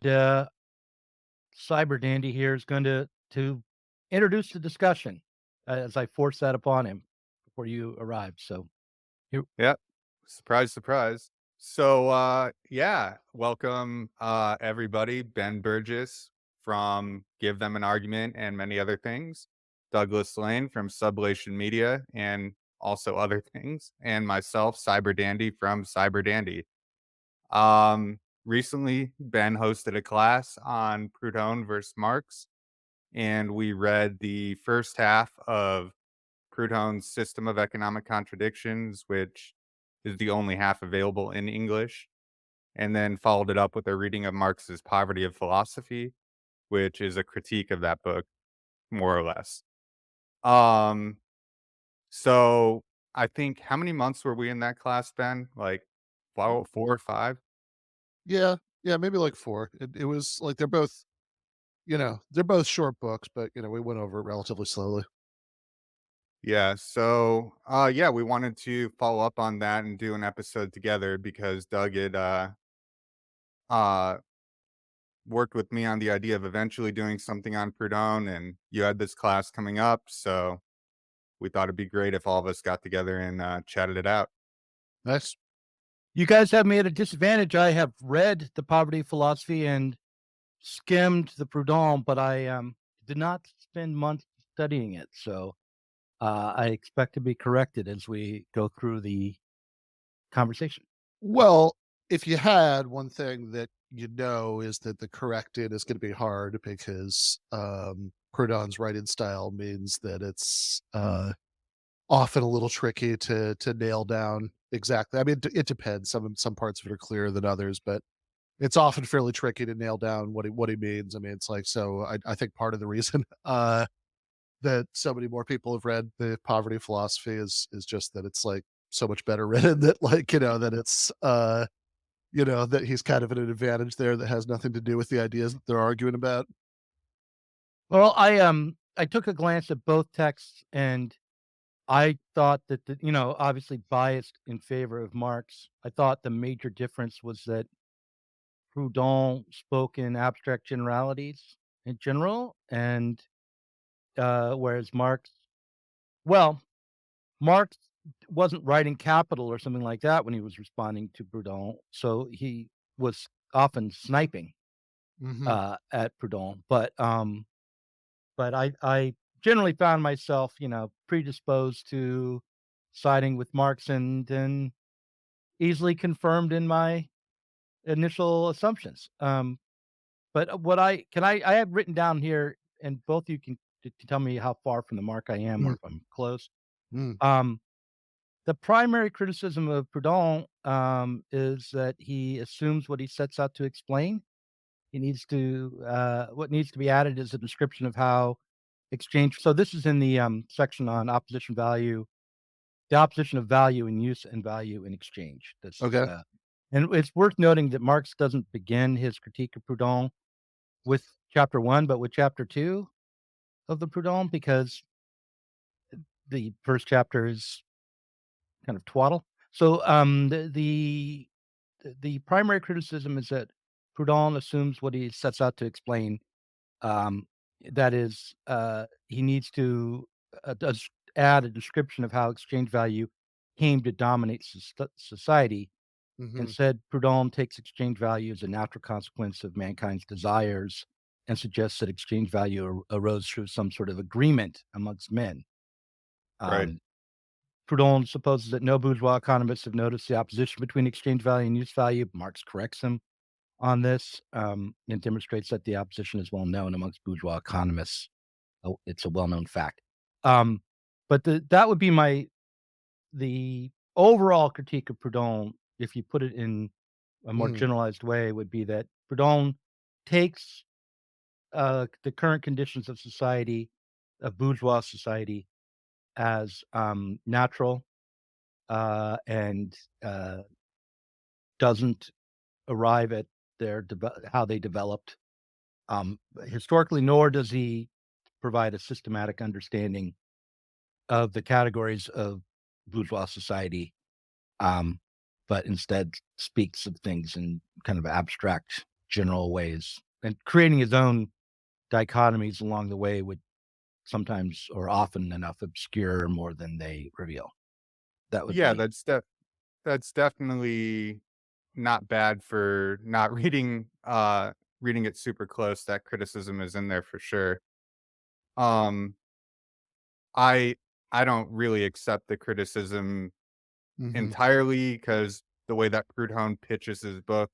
Cyber Dandy here is going to introduce the discussion as I force that upon him before you arrived. So here, Yep. Surprise, surprise. So, yeah, welcome, everybody. Ben Burgis from Give Them an Argument and many other things. Douglas Lane from Sublation Media and also other things. And myself, Cyber Dandy from Cyber Dandy. Recently, Ben hosted a class on Proudhon versus Marx, and we read the first half of Proudhon's System of Economic Contradictions, which is the only half available in English, and then followed it up with a reading of Marx's Poverty of Philosophy, which is a critique of that book, more or less. Um, so I think how many months were we in that class, Ben? Like 4 or 5? Yeah, yeah, maybe like 4. It was like they're both short books, but, we went over it relatively slowly. Yeah. So, yeah, we wanted to follow up on that and do an episode together because Doug had uh worked with me on the idea of eventually doing something on Proudhon, and you had this class coming up, so we thought it'd be great if all of us got together and chatted it out. Nice. you guys have me at a disadvantage. I have read the Poverty Philosophy and skimmed the Proudhon, but I did not spend months studying it. So I expect to be corrected as we go through the conversation. Well, if you had, one thing that is that the corrected is gonna be hard because, Proudhon's writing style means that it's, often a little tricky to nail down exactly. I mean, it depends. Some parts of it are clearer than others, but it's often fairly tricky to nail down what he means. I mean, it's like so I think part of the reason, that so many more people have read the Poverty Philosophy is just that it's, like, so much better written that, like, that it's, that he's kind of at an advantage there that has nothing to do with the ideas that they're arguing about. Well, I took a glance at both texts and I thought that obviously biased in favor of Marx. I thought the major difference was that Proudhon spoke in abstract generalities in general, and whereas well, Marx wasn't writing Capital or something like that when he was responding to Proudhon, so he was often sniping Mhm. at Proudhon. But I generally found myself, predisposed to siding with Marx and easily confirmed in my initial assumptions. But what I have written down here, and both you can tell me how far from the mark I am or Mhm. if I'm close. Mm. Um, the primary criticism of Proudhon is that he assumes what he sets out to explain. He needs to what needs to be added is a description of how exchange. So this is in the section on opposition value, the opposition of value in use and value in exchange. Okay. And it's worth noting that Marx doesn't begin his critique of Proudhon with chapter 1, but with chapter 2 of the Proudhon, because the first chapter is kind of twaddle. So, the primary criticism is that Proudhon assumes what he sets out to explain, um, that is, he needs to, does add a description of how exchange value came to dominate society. Mhm. Instead, Proudhon takes exchange value as a natural consequence of mankind's desires and suggests that exchange value arose through some sort of agreement amongst men. Right. Um, Proudhon supposes that no bourgeois economists have noticed the opposition between exchange value and use value. Marx corrects him on this, and demonstrates that the opposition is well known amongst bourgeois economists. Oh, it's a well known fact. Um, but that would be the overall critique of Proudhon, if you put it in a more Mhm. generalized way, would be that Proudhon takes the current conditions of society, of bourgeois society, as natural, and doesn't arrive at how they developed historically, nor does he provide a systematic understanding of the categories of bourgeois society, um, but instead speaks of things in kind of abstract. general ways, and creating his own dichotomies along the way would sometimes or often enough obscure more than they reveal. That would Yeah, be that's definitely not bad for not reading it super close. That criticism is in there for sure. Um, I I don't really accept the criticism Mhm. entirely because the way that Proudhon pitches his book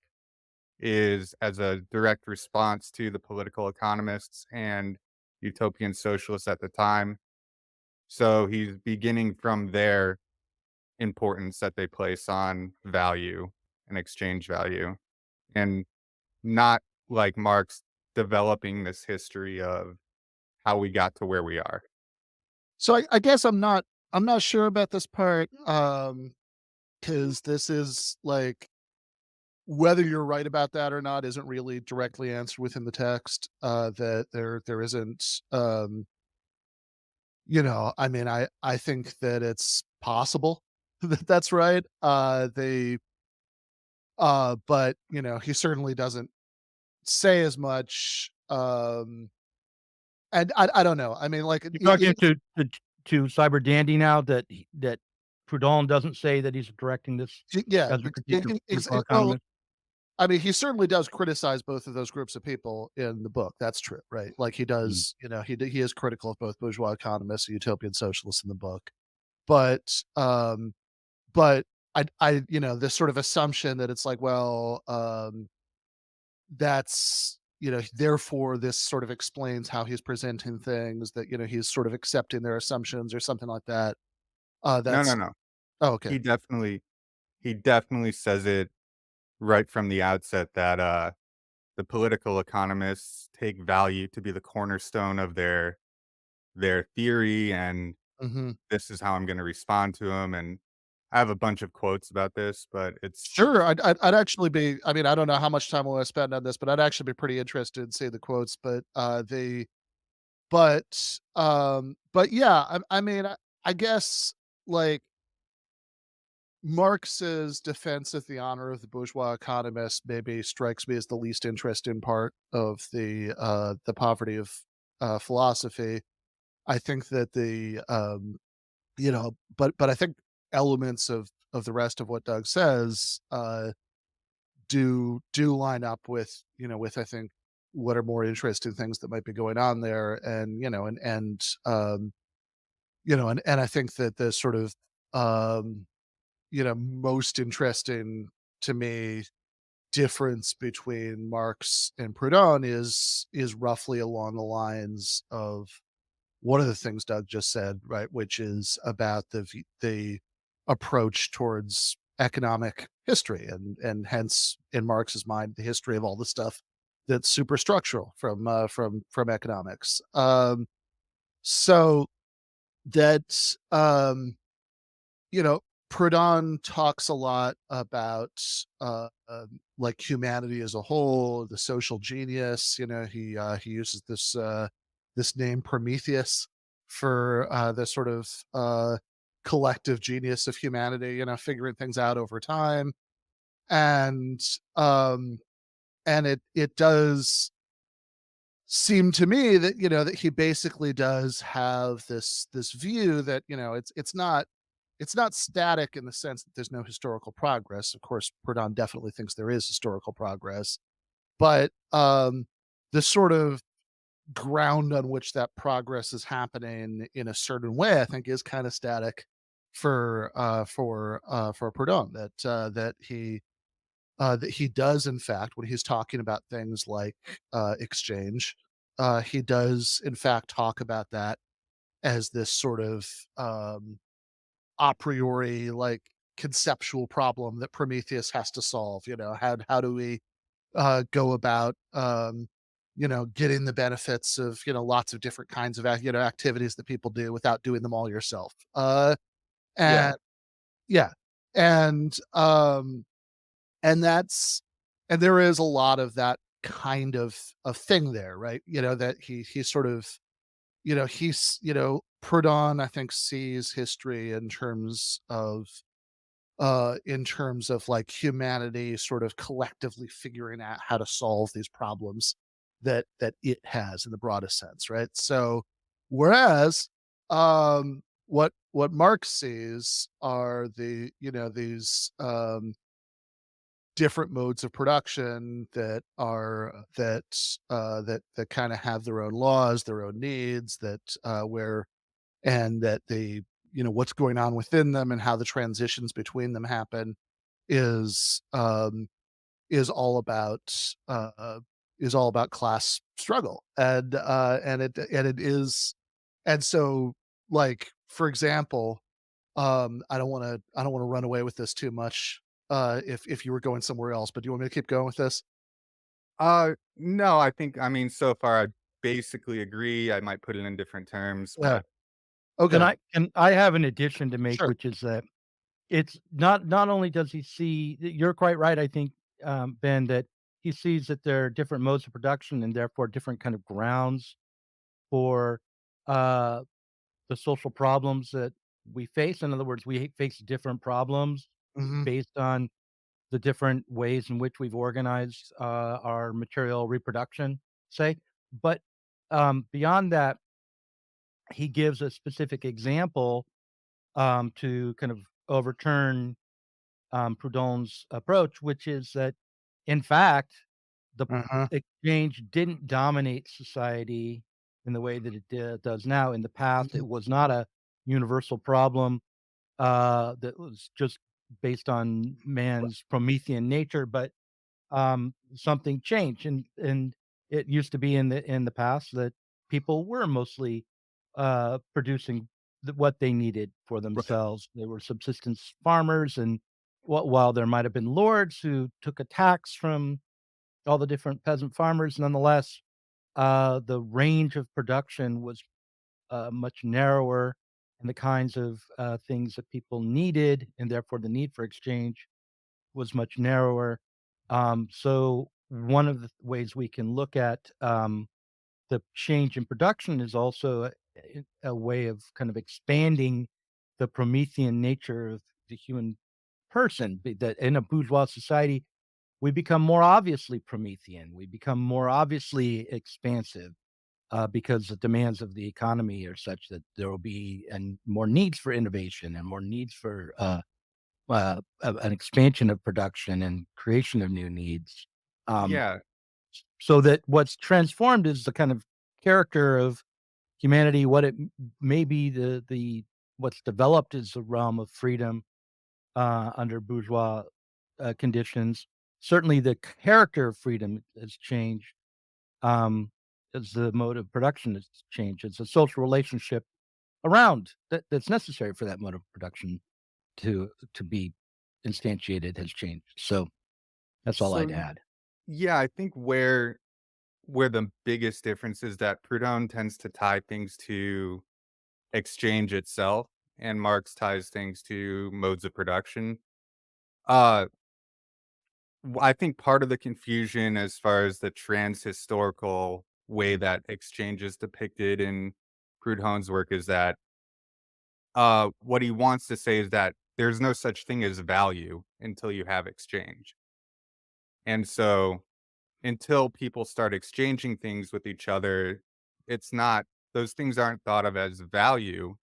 is as a direct response to the political economists and utopian socialists at the time. So he's beginning from their importance that they place on value and exchange value, and not like Marx developing this history of how we got to where we are. So I guess I'm not sure about this part, because this is like whether you're right about that or not isn't really directly answered within the text. That there isn't, I mean, I think that it's possible that that's right. But he certainly doesn't say as much. And I don't know. I mean, like, you're talking to Cyber Dandy now that that Proudhon doesn't say that he's directing this yeah, as a critique of political well, economists? I mean, he certainly does criticize both of those groups of people in the book. That's true, right? Like he Mm. does, he is critical of both bourgeois economists and utopian socialists in the book. But but this sort of assumption that it's like, well, that's therefore this sort of explains how he's presenting things, that he's sort of accepting their assumptions or something like that. No, no, That's no. oh, okay. He definitely he definitely says it right from the outset that the political economists take value to be the cornerstone of their theory, and Hmm. this is how I'm going to respond to them. And I have a bunch of quotes about this, but Sure, I'd actually be. I mean, I don't know how much time I want to spend on this, but I'd actually be pretty interested in seeing the quotes. But yeah, I mean, I guess like Marx's defense of the honor of the bourgeois economist maybe strikes me as the least interesting part of the poverty of philosophy. I think that but I think elements of the rest of what Doug says do line up with with I think what are more interesting things that might be going on there, and and I think that the sort of most interesting to me difference between Marx and Proudhon is roughly along the lines of one of the things Doug just said, right, which is about the approach towards economic history, and hence in Marx's mind the history of all the stuff that's superstructural from economics. So that you know, Proudhon talks a lot about like humanity as a whole, the social genius. He uses this name Prometheus for the sort of collective genius of humanity. Figuring things out over time, and um, and it does seem to me that that he basically does have this view that it's not static in the sense that there's no historical progress. Of course, Proudhon definitely thinks there is historical progress, but the sort of ground on which that progress is happening in a certain way, I think, is kind of static for Proudhon. That he does, in fact, when he's talking about things like exchange, he does, in fact, talk about that as this sort of a priori, like, conceptual problem that Prometheus has to solve. How do we go about getting the benefits of lots of different kinds of activities that people do without doing them all yourself. yeah, And yeah, and and that's and there is a lot of that kind of thing there, right? That he sort of he's Proudhon, I think, sees history in terms of in terms of like humanity sort of collectively figuring out how to solve these problems that it has in the broadest sense, right? So, whereas what Marx sees are these different modes of production that are that kind of have their own laws, their own needs, that where and that they what's going on within them and how the transitions between them happen is um is all about uh is all about class struggle, and it is. And so, like, for example, I don't want to run away with this too much if you were going somewhere else, but do you want me to keep going with this? No, I mean, so far I basically agree. I might put it in different terms, Yeah. but Okay. Can I have an addition to make, Sure. which is that it's not only does he see you're quite right, I think, Ben, that he sees that there are different modes of production and therefore different kind of grounds for, uh, the social problems that we face. In other words, we face different problems Hmm. based on the different ways in which we've organized, our material reproduction, say. But, beyond that, he gives a specific example, to kind of overturn Proudhon's approach, which is that, in fact, the Uh-huh. exchange didn't dominate society in the way that it does now. In the past, Mhm. it was not a universal problem that was just based on man's Promethean nature, but something changed, and it used to be in the past that people were mostly producing what they needed for Right. themselves. They were subsistence farmers, and while there might have been lords who took a tax from all the different peasant farmers, nonetheless, the range of production was much narrower, and the kinds of things that people needed, and therefore the need for exchange was much narrower. So one of the ways we can look at the change in production is also a way of kind of expanding the Promethean nature of the human person. That in a bourgeois society, we become more obviously Promethean. We become more obviously expansive because the demands of the economy are such that there will be and more needs for innovation and more needs for an expansion of production and creation of new needs. Um, yeah, so that what's transformed is the kind of character of humanity. What it may be the what's developed is the realm of freedom under bourgeois conditions. Certainly, the character of freedom has changed um, as the mode of production has changed. It's a social relationship around that's necessary for that mode of production to be instantiated has changed. So that's all so I'd add. yeah, I think where the biggest difference is that Proudhon tends to tie things to exchange itself, and Marx ties things to modes of production. Uh, I think part of the confusion as far as the trans-historical way that exchange is depicted in Proudhon's work is that, what he wants to say is that there's no such thing as value until you have exchange. And so, until people start exchanging things with each other, it's not those things aren't thought of as value,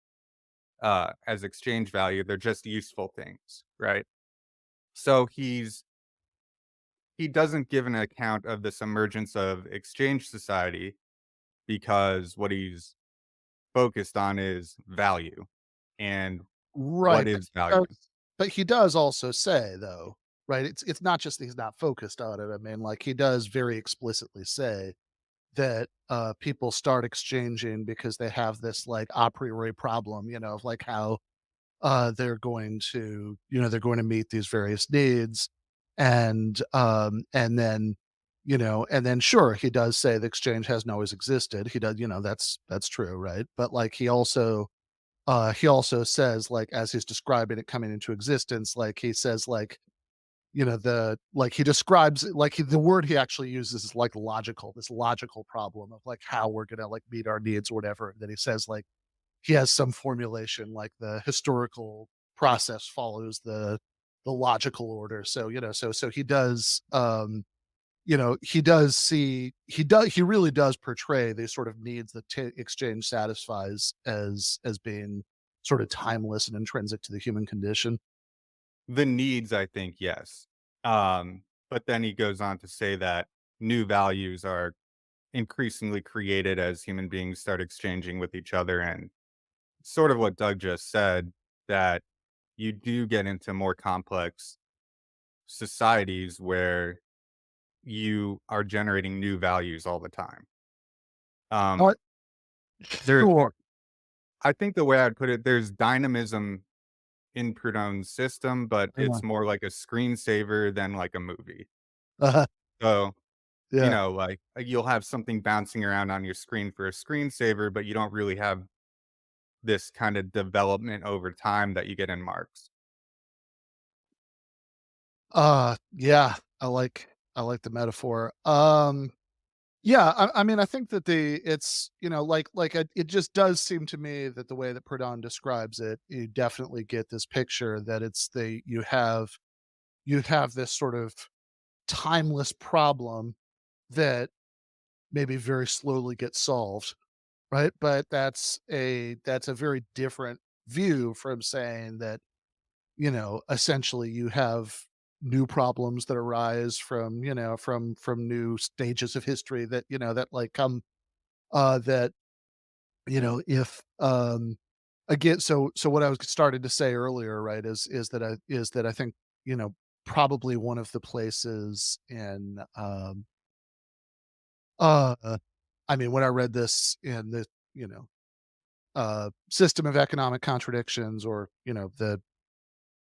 as exchange value, they're just useful things, right? So he doesn't give an account of this emergence of exchange society because what he's focused on is value and what Right, is value. but he does also say, though, right? It's not just that he's not focused on it. I mean, like, he does very explicitly say that people start exchanging because they have this like a priori problem, of like how they're going to meet these various needs, and then and then sure, he does say the exchange hasn't always existed. He does, that's true, right? But like he also says, like, as he's describing it coming into existence, like he says, like, the like he describes it, like the word he actually uses is like logical, this logical problem of like how we're gonna like meet our needs or whatever. That he says, like, he has some formulation like the historical process follows the logical order. So, so he does, he does see, he really does portray these sort of needs that exchange satisfies as being sort of timeless and intrinsic to the human condition. The needs, I think, yes. But then he goes on to say that new values are increasingly created as human beings start exchanging with each other, and sort of what Doug just said, that you do get into more complex societies where you are generating new values all the time. Um, Uh, there sure. I think the way I'd put it, there's dynamism in Proudhon's system, but Yeah. it's more like a screensaver than like a movie. Uh-huh. So, Yeah. like, you'll have something bouncing around on your screen for a screensaver, but you don't really have this kind of development over time that you get in Marx. Yeah, I like the metaphor. Yeah, I mean, I think that it's, it just does seem to me that the way that Proudhon describes it, you definitely get this picture that you have this sort of timeless problem that maybe very slowly gets solved, right? But that's a very different view from saying that, essentially you have new problems that arise from, from new stages of history that, that like come that, if again, so what I was starting to say earlier, right, is that I think, probably one of the places in uh I mean, when I read this in the, you know, System of Economic Contradictions, or, the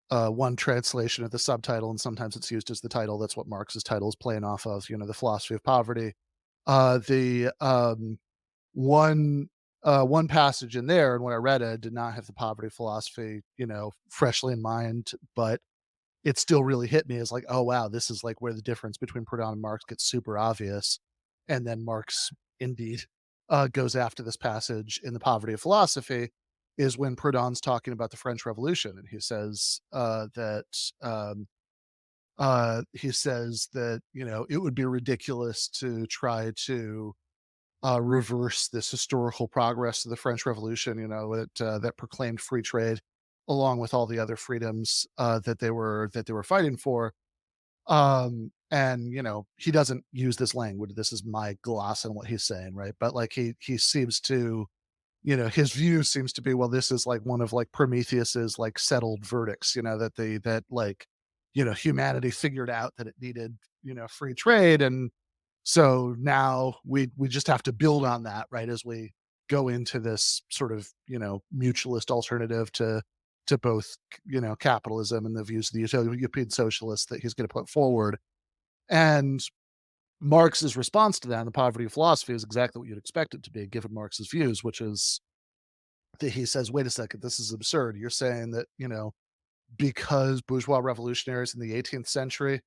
one translation of the subtitle, and sometimes it's used as the title. That's what Marx's title is playing off of, the philosophy of poverty. The one one passage in there, and when I read it, did not have the poverty philosophy, freshly in mind, but it still really hit me as like, oh wow, this is like where the difference between Proudhon and Marx gets super obvious. And then Marx indeed goes after this passage in the Poverty of Philosophy, is when Proudhon's talking about the French Revolution, and he says that, it would be ridiculous to try to reverse this historical progress of the French Revolution, that proclaimed free trade, along with all the other freedoms that they were fighting for. And he doesn't use this language. This is my gloss on what he's saying, right? But like he seems to, his view seems to be, well, this is like one of like Prometheus's like settled verdicts, humanity figured out that it needed, free trade, and so now we just have to build on that, right, as we go into this sort of, mutualist alternative to both, capitalism and the views of the European socialists that he's going to put forward. And Marx's response to that in the Poverty of Philosophy is exactly what you'd expect it to be, given Marx's views, which is that he says, wait a second, this is absurd. You're saying that, because bourgeois revolutionaries in the 18th century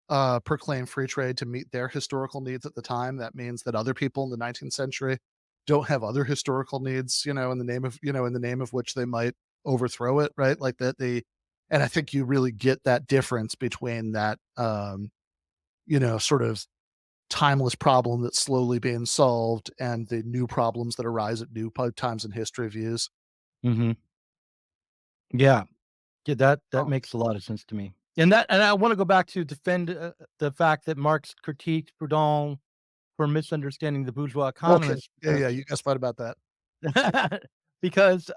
proclaim free trade to meet their historical needs at the time, that means that other people in the 19th century don't have other historical needs, in the name of which they might overthrow it, right? Like that and I think you really get that difference between that, sort of timeless problem that's slowly being solved, and the new problems that arise at new times in history views. Mhm. Yeah. Yeah, that Oh, makes a lot of sense to me. And I wanna go back to defend, the fact that Marx critiqued Proudhon for misunderstanding the bourgeois okay. economist, Yeah, yeah, you guys fight about that. because,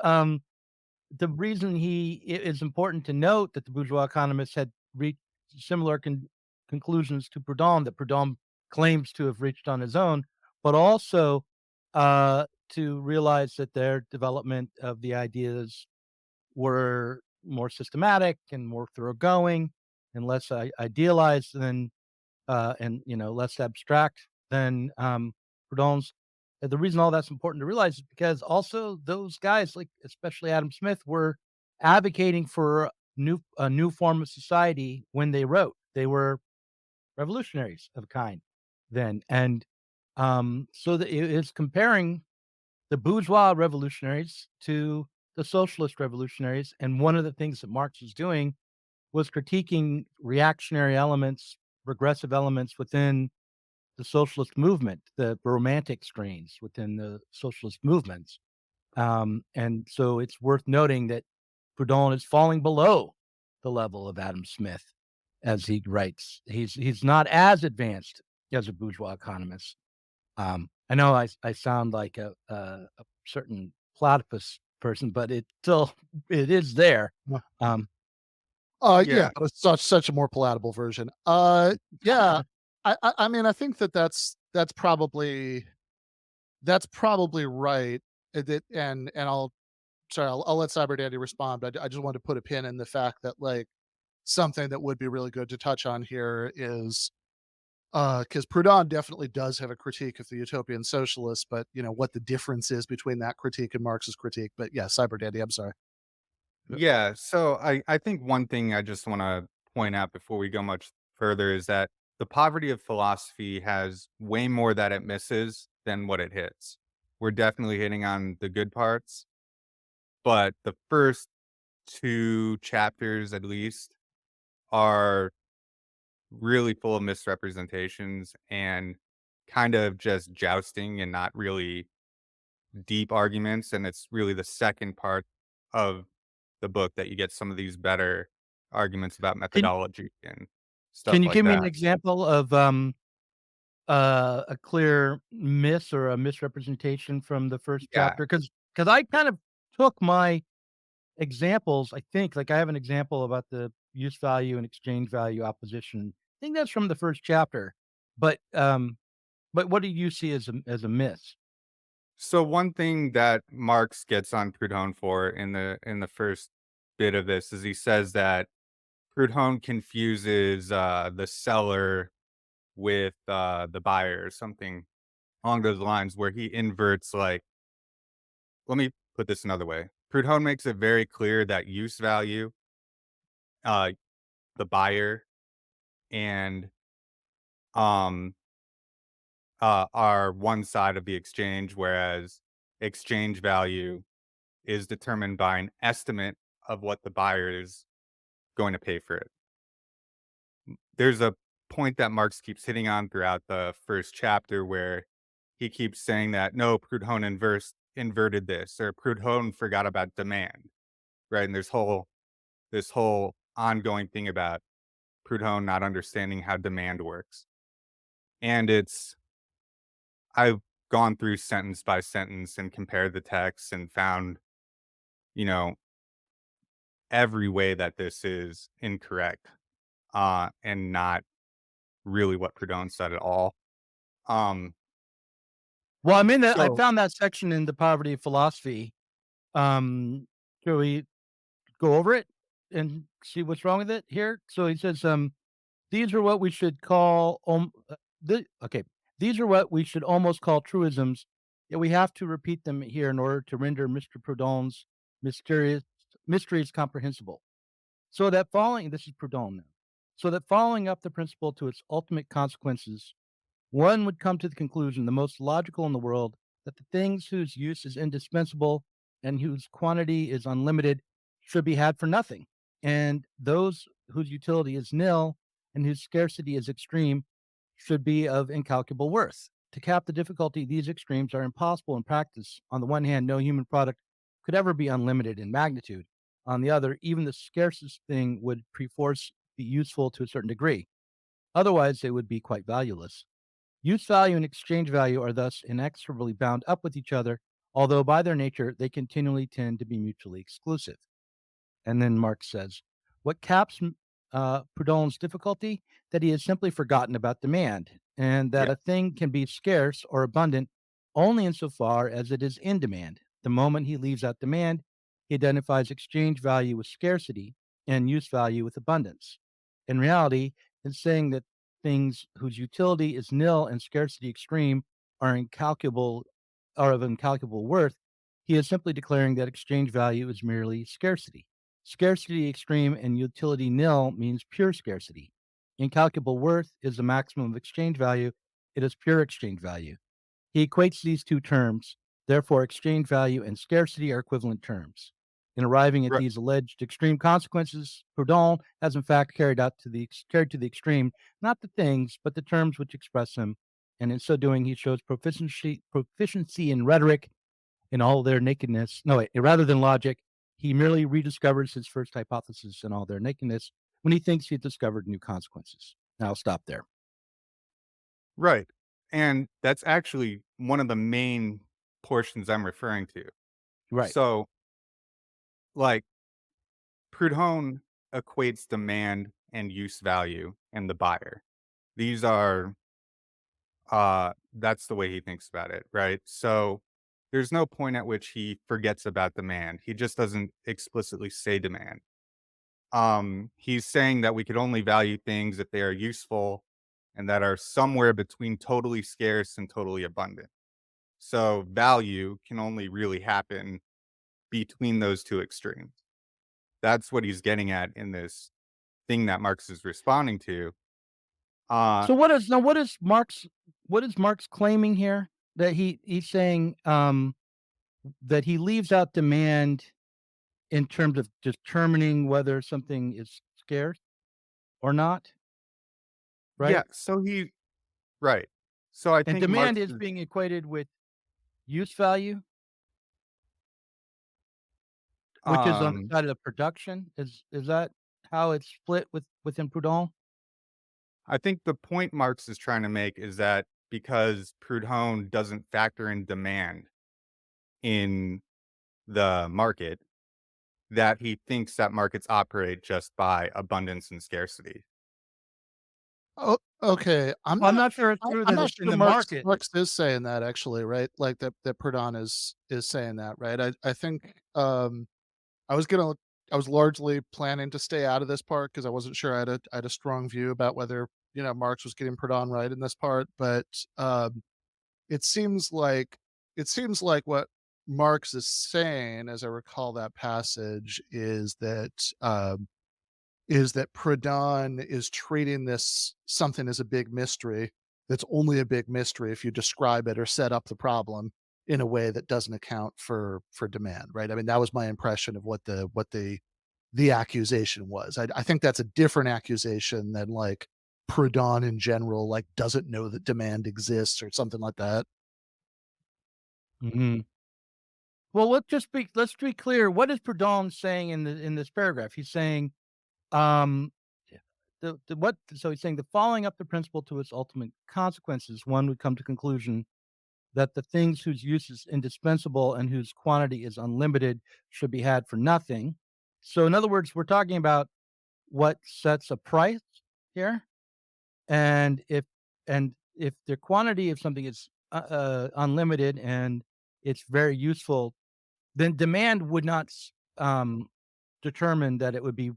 the reason it is important to note that the bourgeois economists had reached similar conclusions to Proudhon, that Proudhon claims to have reached on his own, but also, to realize that their development of the ideas were more systematic and more thoroughgoing and less idealized than and less abstract than Proudhon's. And the reason all that's important to realize is because also those guys, like especially Adam Smith, were advocating for a new form of society when they wrote. They were revolutionaries of a kind then, and so that it is comparing the bourgeois revolutionaries to the socialist revolutionaries. And one of the things that Marx was doing was critiquing reactionary elements, regressive elements within the socialist movement, the romantic strains within the socialist movements. And so it's worth noting that Proudhon is falling below the level of Adam Smith, as he writes. He's not as advanced as a bourgeois economist. I know I sound like a certain platypus person, but it still it is there. No. Um, Yeah, Yeah. but it's such a more palatable version. Yeah, I mean, I think that's probably right. And I'll let Cyber Dandy respond, but I just want to put a pin in the fact that, like, something that would be really good to touch on here is, because Proudhon definitely does have a critique of the utopian socialists, but, what the difference is between that critique and Marx's critique. But yeah, Cyber Dandy, I'm sorry. Yeah, so I think one thing I just want to point out before we go much further is that the poverty of philosophy has way more that it misses than what it hits. We're definitely hitting on the good parts, but the first two chapters, at least, are really full of misrepresentations and kind of just jousting and not really deep arguments. And it's really the second part of the book that you get some of these better arguments about can methodology and stuff can you like give me an that. example of a clear miss or a misrepresentation from the first Yeah. chapter? Because I kind of took my examples, I think, like, I have an example about the use value and exchange value opposition. I think that's from the first chapter, but, but what do you see as a miss? So one thing that Marx gets on Proudhon for in the first bit of this is he says that Proudhon confuses the seller with the buyer or something along those lines, where he inverts, like, let me put this another way. Proudhon makes it very clear that use value, uh, the buyer, and um are one side of the exchange, whereas exchange value is determined by an estimate of what the buyer is going to pay for it. There's a point that Marx keeps hitting on throughout the first chapter where he keeps saying that no, Proudhon inverted this, or Proudhon forgot about demand, right? And this whole ongoing thing about Proudhon not understanding how demand works. And I've gone through sentence by sentence and compared the text and found, you know, every way that this is incorrect, and not really what Proudhon said at all. Um, Well, I so found that section in the poverty of philosophy. Shall we go over it and see what's wrong with it here? So he says, these are what we should call okay. These are what we should almost call truisms, yet we have to repeat them here in order to render Mr. Proudhon's mysterious mysteries comprehensible. So that following this is Proudhon now. So that following up the principle to its ultimate consequences, one would come to the conclusion, the most logical in the world, that the things whose use is indispensable and whose quantity is unlimited should be had for nothing, and those whose utility is nil and whose scarcity is extreme should be of incalculable worth. To cap the difficulty, these extremes are impossible in practice. On the one hand, no human product could ever be unlimited in magnitude. On the other, even the scarcest thing would perforce be useful to a certain degree. Otherwise, they would be quite valueless. Use value and exchange value are thus inexorably bound up with each other, although by their nature they continually tend to be mutually exclusive. And then Marx says, what caps Proudhon's difficulty? That he has simply forgotten about demand, and that yeah, a thing can be scarce or abundant only insofar as it is in demand. The moment he leaves out demand, he identifies exchange value with scarcity and use value with abundance. In reality, in saying that things whose utility is nil and scarcity extreme are incalculable are of incalculable worth, he is simply declaring that exchange value is merely scarcity. Scarcity extreme and utility nil means pure scarcity. Incalculable worth is the maximum of exchange value. It is pure exchange value. He equates these two terms. Therefore, exchange value and scarcity are equivalent terms. In arriving at Right. these alleged extreme consequences, Proudhon has in fact carried to the extreme not the things, but the terms which express them, and in so doing, he shows proficiency in rhetoric in all their nakedness. No, wait, rather than logic, he merely rediscovers his first hypothesis in all their nakedness when he thinks he's discovered new consequences. Now I'll stop there. Right. And that's actually one of the main portions I'm referring to. Right. So, like, Proudhon equates demand and use value and the buyer. These are that's the way he thinks about it, right? So there's no point at which he forgets about demand. He just doesn't explicitly say demand. He's saying that we could only value things if they are useful and that are somewhere between totally scarce and totally abundant. So value can only really happen between those two extremes. That's what he's getting at in this thing that Marx is responding to. Uh So what is Marx claiming here? That he's saying that he leaves out demand in terms of determining whether something is scarce or not, yeah, right? so he right. So I And think demand Marx is is being equated with use value, which is on the um side of the production. Is that how it's split within Proudhon? I think the point Marx is trying to make is that because Proudhon doesn't factor in demand in the market, that he thinks that markets operate just by abundance and scarcity. Oh, okay. I'm Well, I'm not. not sure it's true I'm that not it's in sure the Marx market. Marx is saying that actually, right? Like that Proudhon is saying that, right? I think I was gonna I was largely planning to stay out of this part because I wasn't sure I had a strong view about whether Marx was getting Proudhon right in this part, but um, it seems like what Marx is saying, as I recall that passage, is that Proudhon is treating this something as a big mystery that's only a big mystery if you describe it or set up the problem in a way that doesn't account for demand, right? I mean, that was my impression of what the accusation was. I think that's a different accusation than like Proudhon in general, like doesn't know that demand exists or something like that. Mhm. Well, let's be clear. What is Proudhon saying in this paragraph? He's saying, um, the what so he's saying the following up the principle to its ultimate consequences, one would come to conclusion that the things whose use is indispensable and whose quantity is unlimited should be had for nothing. So in other words, we're talking about what sets a price here, and if the quantity of something is unlimited and it's very useful, then demand would not determine that it would be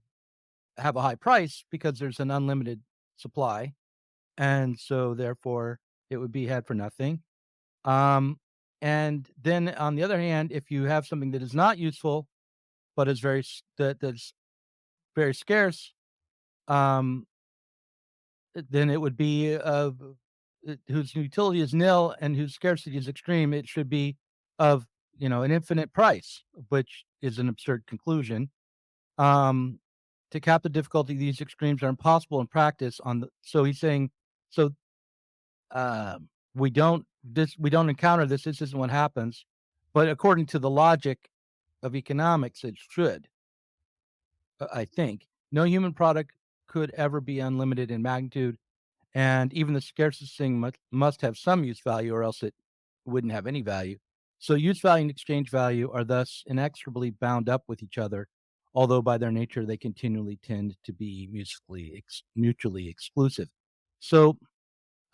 have a high price because there's an unlimited supply, and so therefore it would be had for nothing. Um, and then on the other hand, if you have something that is not useful but is that's very scarce, um, then it would be of whose utility is nil and whose scarcity is extreme. It should be of an infinite price, which is an absurd conclusion. Um, to cap the difficulty, these extremes are impossible in practice. So he's saying, so we don't encounter this. This isn't what happens, but according to the logic of economics, it should. I think no human product could ever be unlimited in magnitude, and even the scarcest thing must have some use value, or else it wouldn't have any value. So use value and exchange value are thus inexorably bound up with each other, although by their nature they continually tend to be mutually exclusive. So,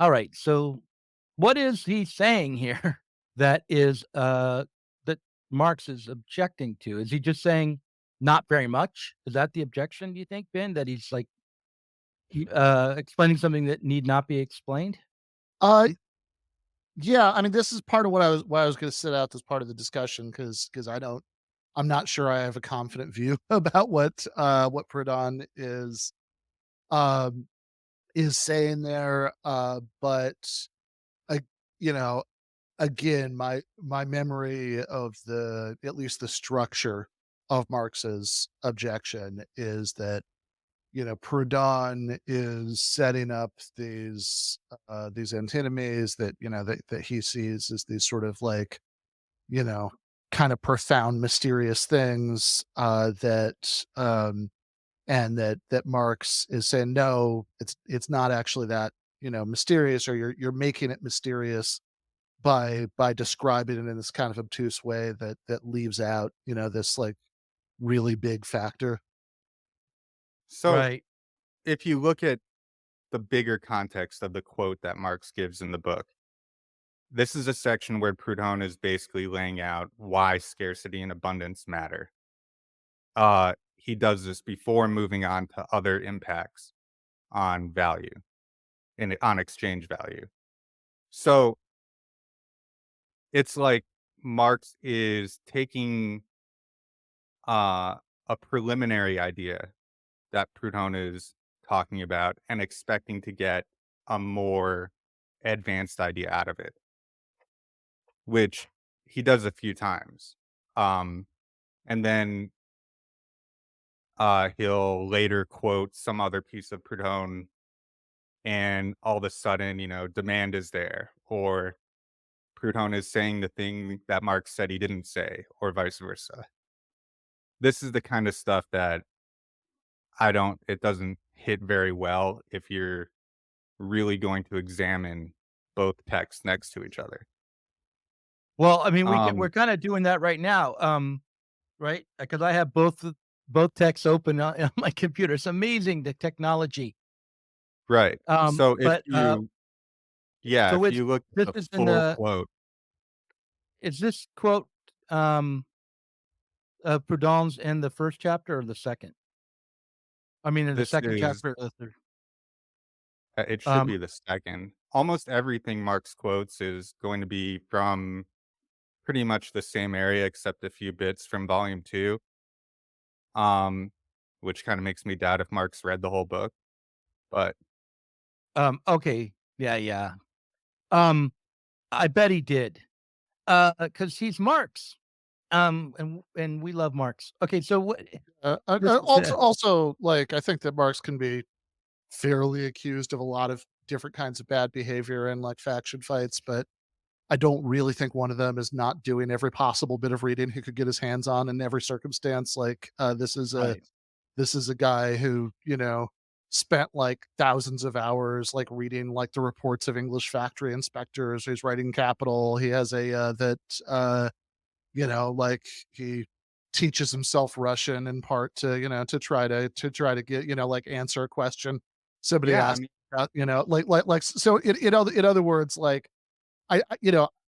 all right. So, what is he saying here that Marx is objecting to? Is he just saying not very much? Is that the objection? Do you think, Ben? That he's like explaining something that need not be explained? Uh, yeah, I mean, this is part of why I was going to sit out this part of the discussion because I'm not sure I have a confident view about what Proudhon um is saying there. But I, you know, again, my memory of the at least the structure Marx's objection is that, Proudhon is setting up these antinomies that, that he sees as these sort of like, you know, kind of profound, mysterious things, and that Marx is saying, no, it's not actually that, mysterious, or you're making it mysterious by describing it in this kind of obtuse way that leaves out, this like really big factor. So Right. if you look at the bigger context of the quote that Marx gives in the book, this is a section where Proudhon is basically laying out why scarcity and abundance matter. He does this before moving on to other impacts on value and on exchange value. So it's like Marx is taking uh, a preliminary idea that Proudhon is talking about and expecting to get a more advanced idea out of it, which he does a few times. Um, and then he'll later quote some other piece of Proudhon, and all of a sudden, demand is there, or Proudhon is saying the thing that Marx said he didn't say, or vice versa. This is the kind of stuff that it doesn't hit very well if you're really going to examine both texts next to each other. Well, I mean, we're Um, kind of doing that right now, right? Because I have both texts open on my computer. It's amazing the technology. right. So But so if it's you look at this the is in full the quote, is this quote um Proudhon's in the first chapter or the second? I mean, in the this second is chapter of the third. it should Um, be the second. Almost everything Marx quotes is going to be from pretty much the same area, except a few bits from volume two, um, which kind of makes me doubt if Marx read the whole book. But okay, yeah, yeah. Um, I bet he did, because he's Marx. And we love Marx. Okay, so what this is, Also, like, I think that Marx can be fairly accused of a lot of different kinds of bad behavior and like faction fights, but I don't really think one of them is not doing every possible bit of reading he could get his hands on in every circumstance. Like, right. this is a guy who, spent like thousands of hours like reading like the reports of English factory inspectors. He's writing Capital. He has a that like he teaches himself Russian in part to, to try to get, like answer a question somebody yeah, I asked, mean, so in other words, like I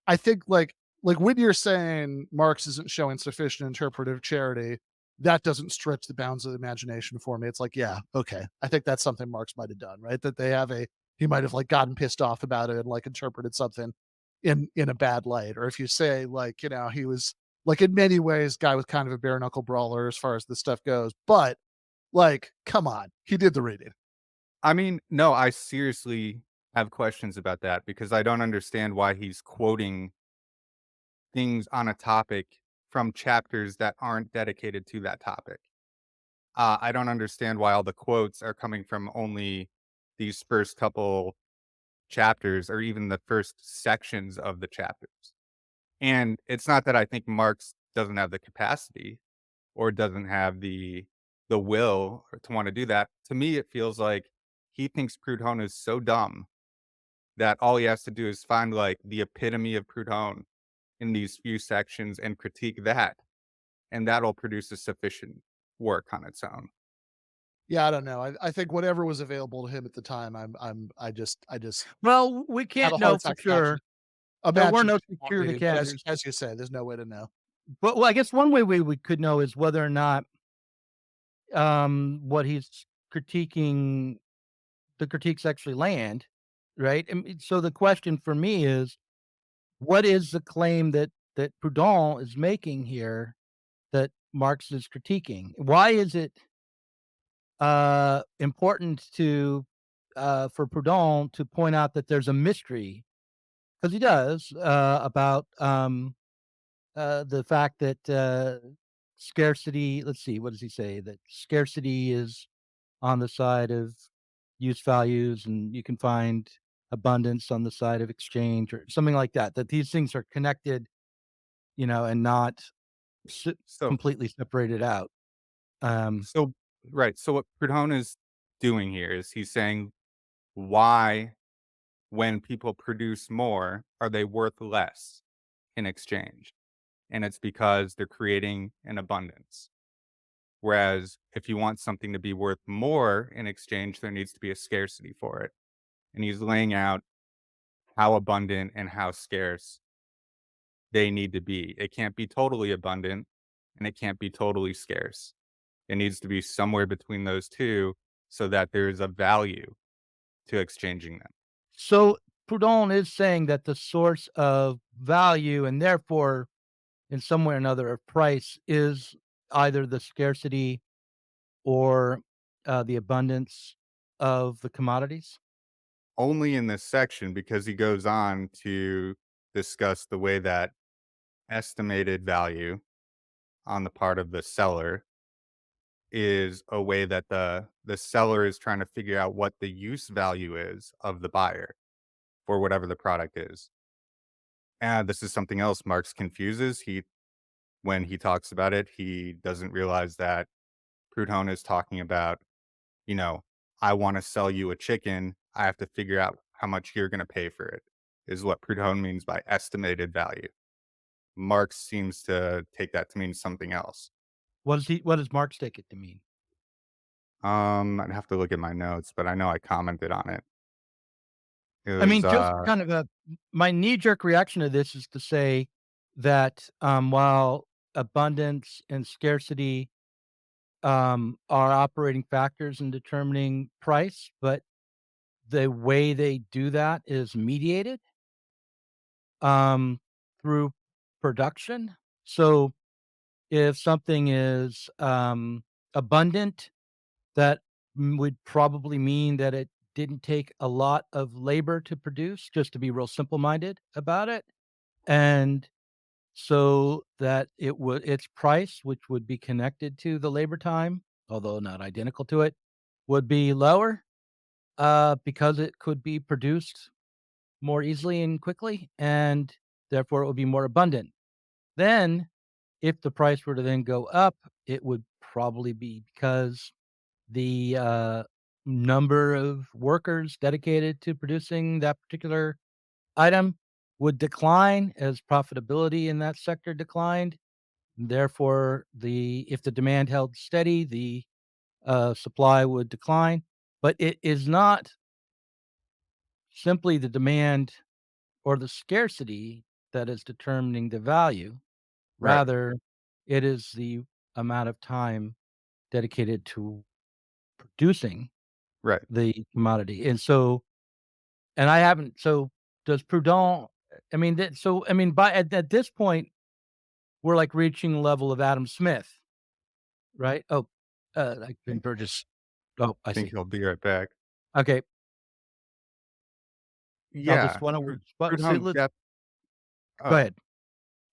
I think like when you're saying Marx isn't showing sufficient interpretive charity, that doesn't stretch the bounds of the imagination for me. It's like, yeah, okay. I think that's something Marx might have done, right? That he might have like gotten pissed off about it and like interpreted something in a bad light. Or if you say like, he was like in many ways, guy was kind of a bare knuckle brawler as far as this stuff goes. But like, come on, he did the reading. no, I seriously have questions about that because I don't understand why he's quoting things on a topic from chapters that aren't dedicated to that topic. I don't understand why all the quotes are coming from only these first couple chapters or even the first sections of the chapters. And it's not that I think Marx doesn't have the capacity or doesn't have the will to want to do that. To me, it feels like he thinks Proudhon is so dumb that all he has to do is find like the epitome of Proudhon in these few sections and critique that, and that'll produce a sufficient work on its own. Yeah, I don't know. I think whatever was available to him at the time, I just well, we have can't a know hard for time sure. There were imagining no not security reading, but cameras. as you say, there's no way to know. But well, I guess one way we could know is whether or not what he's critiquing, the critiques actually land, right? And so the question for me is, what is the claim that Proudhon is making here that Marx is critiquing? Why is it important to for Proudhon to point out that there's a mystery? Because he does about the fact that scarcity, let's see, what does he say? That scarcity is on the side of use values, and you can find abundance on the side of exchange or something like that, that these things are connected, and not s So completely separated out. Um, so right. So what Proudhon is doing here is he's saying why, when people produce more, are they worth less in exchange? And it's because they're creating an abundance. Whereas if you want something to be worth more in exchange, there needs to be a scarcity for it. And he's laying out how abundant and how scarce they need to be. It can't be totally abundant and it can't be totally scarce. It needs to be somewhere between those two so that there's a value to exchanging them. so Proudhon is saying that the source of value and therefore, in some way or another, of price is either the scarcity or, the abundance of the commodities? Only in this section because he goes on to discuss the way that estimated value on the part of the seller is a way that the seller is trying to figure out what the use value is of the buyer for whatever the product is. And this is something else Marx confuses. When he talks about it, he doesn't realize that Proudhon is talking about, you know, I want to sell you a chicken. I have to figure out how much you're going to pay for it, is what Proudhon means by estimated value. Marx seems to take that to mean something else. What does Marx take it to mean? I'd have to look at my notes, but I know I commented on it. It I was mean, just kind of a my knee-jerk reaction to this is to say that, while abundance and scarcity, are operating factors in determining price, but the way they do that is mediated, um, through production. So, if something is, abundant, that would probably mean that it didn't take a lot of labor to produce, just to be real simple-minded about it, and so that its price, which would be connected to the labor time, although not identical to it, would be lower, because it could be produced more easily and quickly, and therefore it would be more abundant. Then, if the price were to then go up, it would probably be because the, number of workers dedicated to producing that particular item would decline as profitability in that sector declined. Therefore, if the demand held steady, the, supply would decline. But it is not simply the demand or the scarcity that is determining the value. right, Rather, it is the amount of time dedicated to producing right. the commodity. And I haven't so does Proudhon I mean, that so I mean, by at this point, we're, like, reaching the level of Adam Smith, right? Oh, like Ben Burgis. Oh, I Think see. he'll be right back. Okay, I'll just Yeah, why don't we so Proudhon let's go uh, ahead.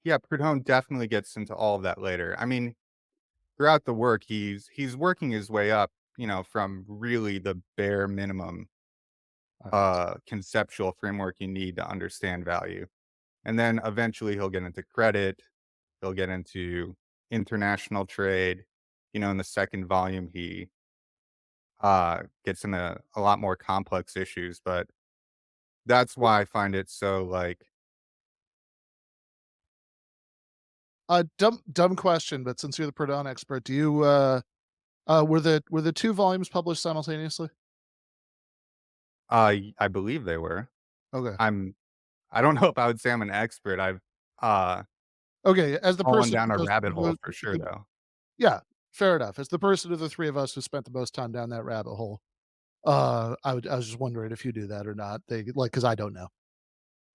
yeah, Proudhon definitely gets into all of that later. I mean, throughout the work, he's working his way up, from really the bare minimum conceptual framework you need to understand value. And then eventually he'll get into credit, he'll get into international trade. In the second volume, he gets into a lot more complex issues, but that's why I find it so like Dumb question, but since you're the Proudhon expert, do you, were the 2 volumes published simultaneously? I believe they were. Okay. I'm I don't know if I would say I'm an expert. I've uh Okay, as the fallen person down who a goes rabbit who hole goes for sure though. yeah, fair enough. As the person of the 3 of us who spent the most time down that rabbit hole, I was just wondering if you do that or not. Because I don't know.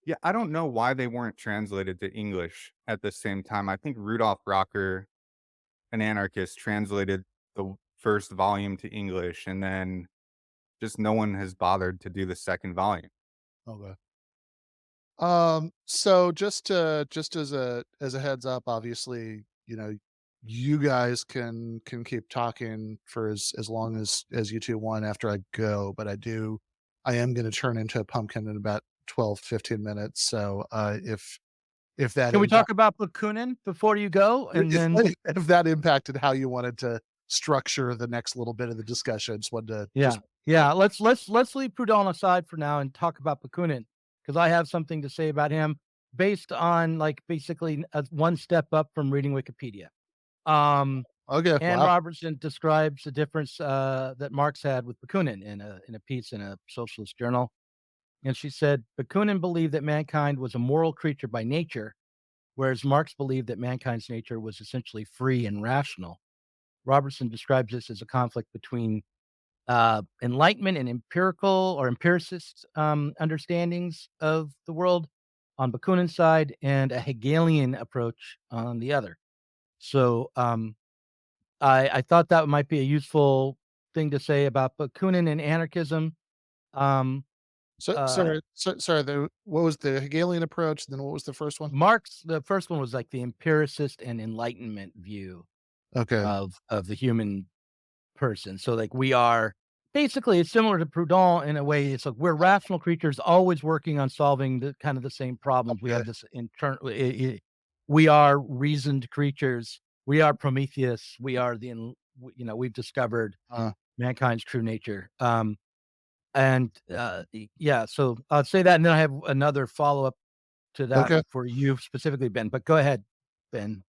Yeah, I don't know why they weren't translated to English at the same time. I think Rudolf Rocker, an anarchist, translated the first volume to English, and then just no one has bothered to do the second volume. Okay. So just as a heads up, obviously, you guys can keep talking for as long as you two want after I go, but I am going to turn into a pumpkin in about 12, 15 minutes. So if that Can we impact talk about Bakunin before you go? And if then if that impacted how you wanted to structure the next little bit of the discussion, just wanted to yeah, just yeah, let's leave Proudhon aside for now and talk about Bakunin because I have something to say about him based on, like, basically, one step up from reading Wikipedia. Um, okay, Anne wow. Robertson describes the difference, that Marx had with Bakunin in a piece in a socialist journal, and she said, "Bakunin believed that mankind was a moral creature by nature, whereas Marx believed that mankind's nature was essentially free and rational." Robertson describes this as a conflict between enlightenment and empirical or empiricist understandings of the world on Bakunin's side and a Hegelian approach on the other. So I thought that might be a useful thing to say about Bakunin and anarchism. Um, So uh, sorry, what was the Hegelian approach? Then what was the first one? Marx, the first one was like the empiricist and enlightenment view Okay. of the human person. So, like, we are basically it's similar to Proudhon in a way. It's like we're rational creatures always working on solving the kind of the same problems. We Okay. have this internal we are reasoned creatures. We are Prometheus. We are we've discovered Uh, mankind's true nature. Yeah, so I'll say that, and then I have another follow-up to that okay. for you specifically, Ben, but go ahead, Ben.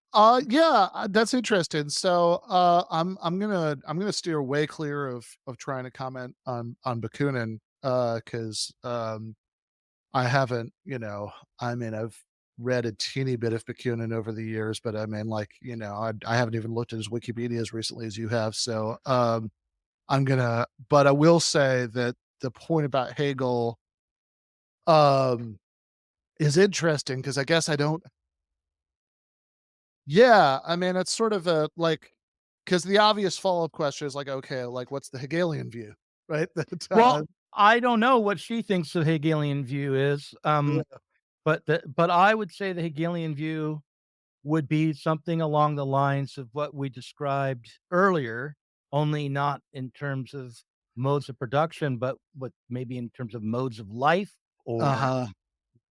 Yeah, that's interesting. So, I'm gonna steer way clear of trying to comment on Bakunin, because I haven't, I mean, I've read a teeny bit of Bakunin over the years, but I mean, like, I haven't even looked at his Wikipedia as recently as you have. So, but I will say that the point about Hegel, um, is interesting because I guess I don't. Yeah, I mean, it's sort of a like because the obvious follow-up question is like, okay, like what's the Hegelian view, right? That Well, I don't know what she thinks the Hegelian view is, yeah, but I would say the Hegelian view would be something along the lines of what we described earlier, only not in terms of modes of production, but maybe in terms of modes of life or uh-huh.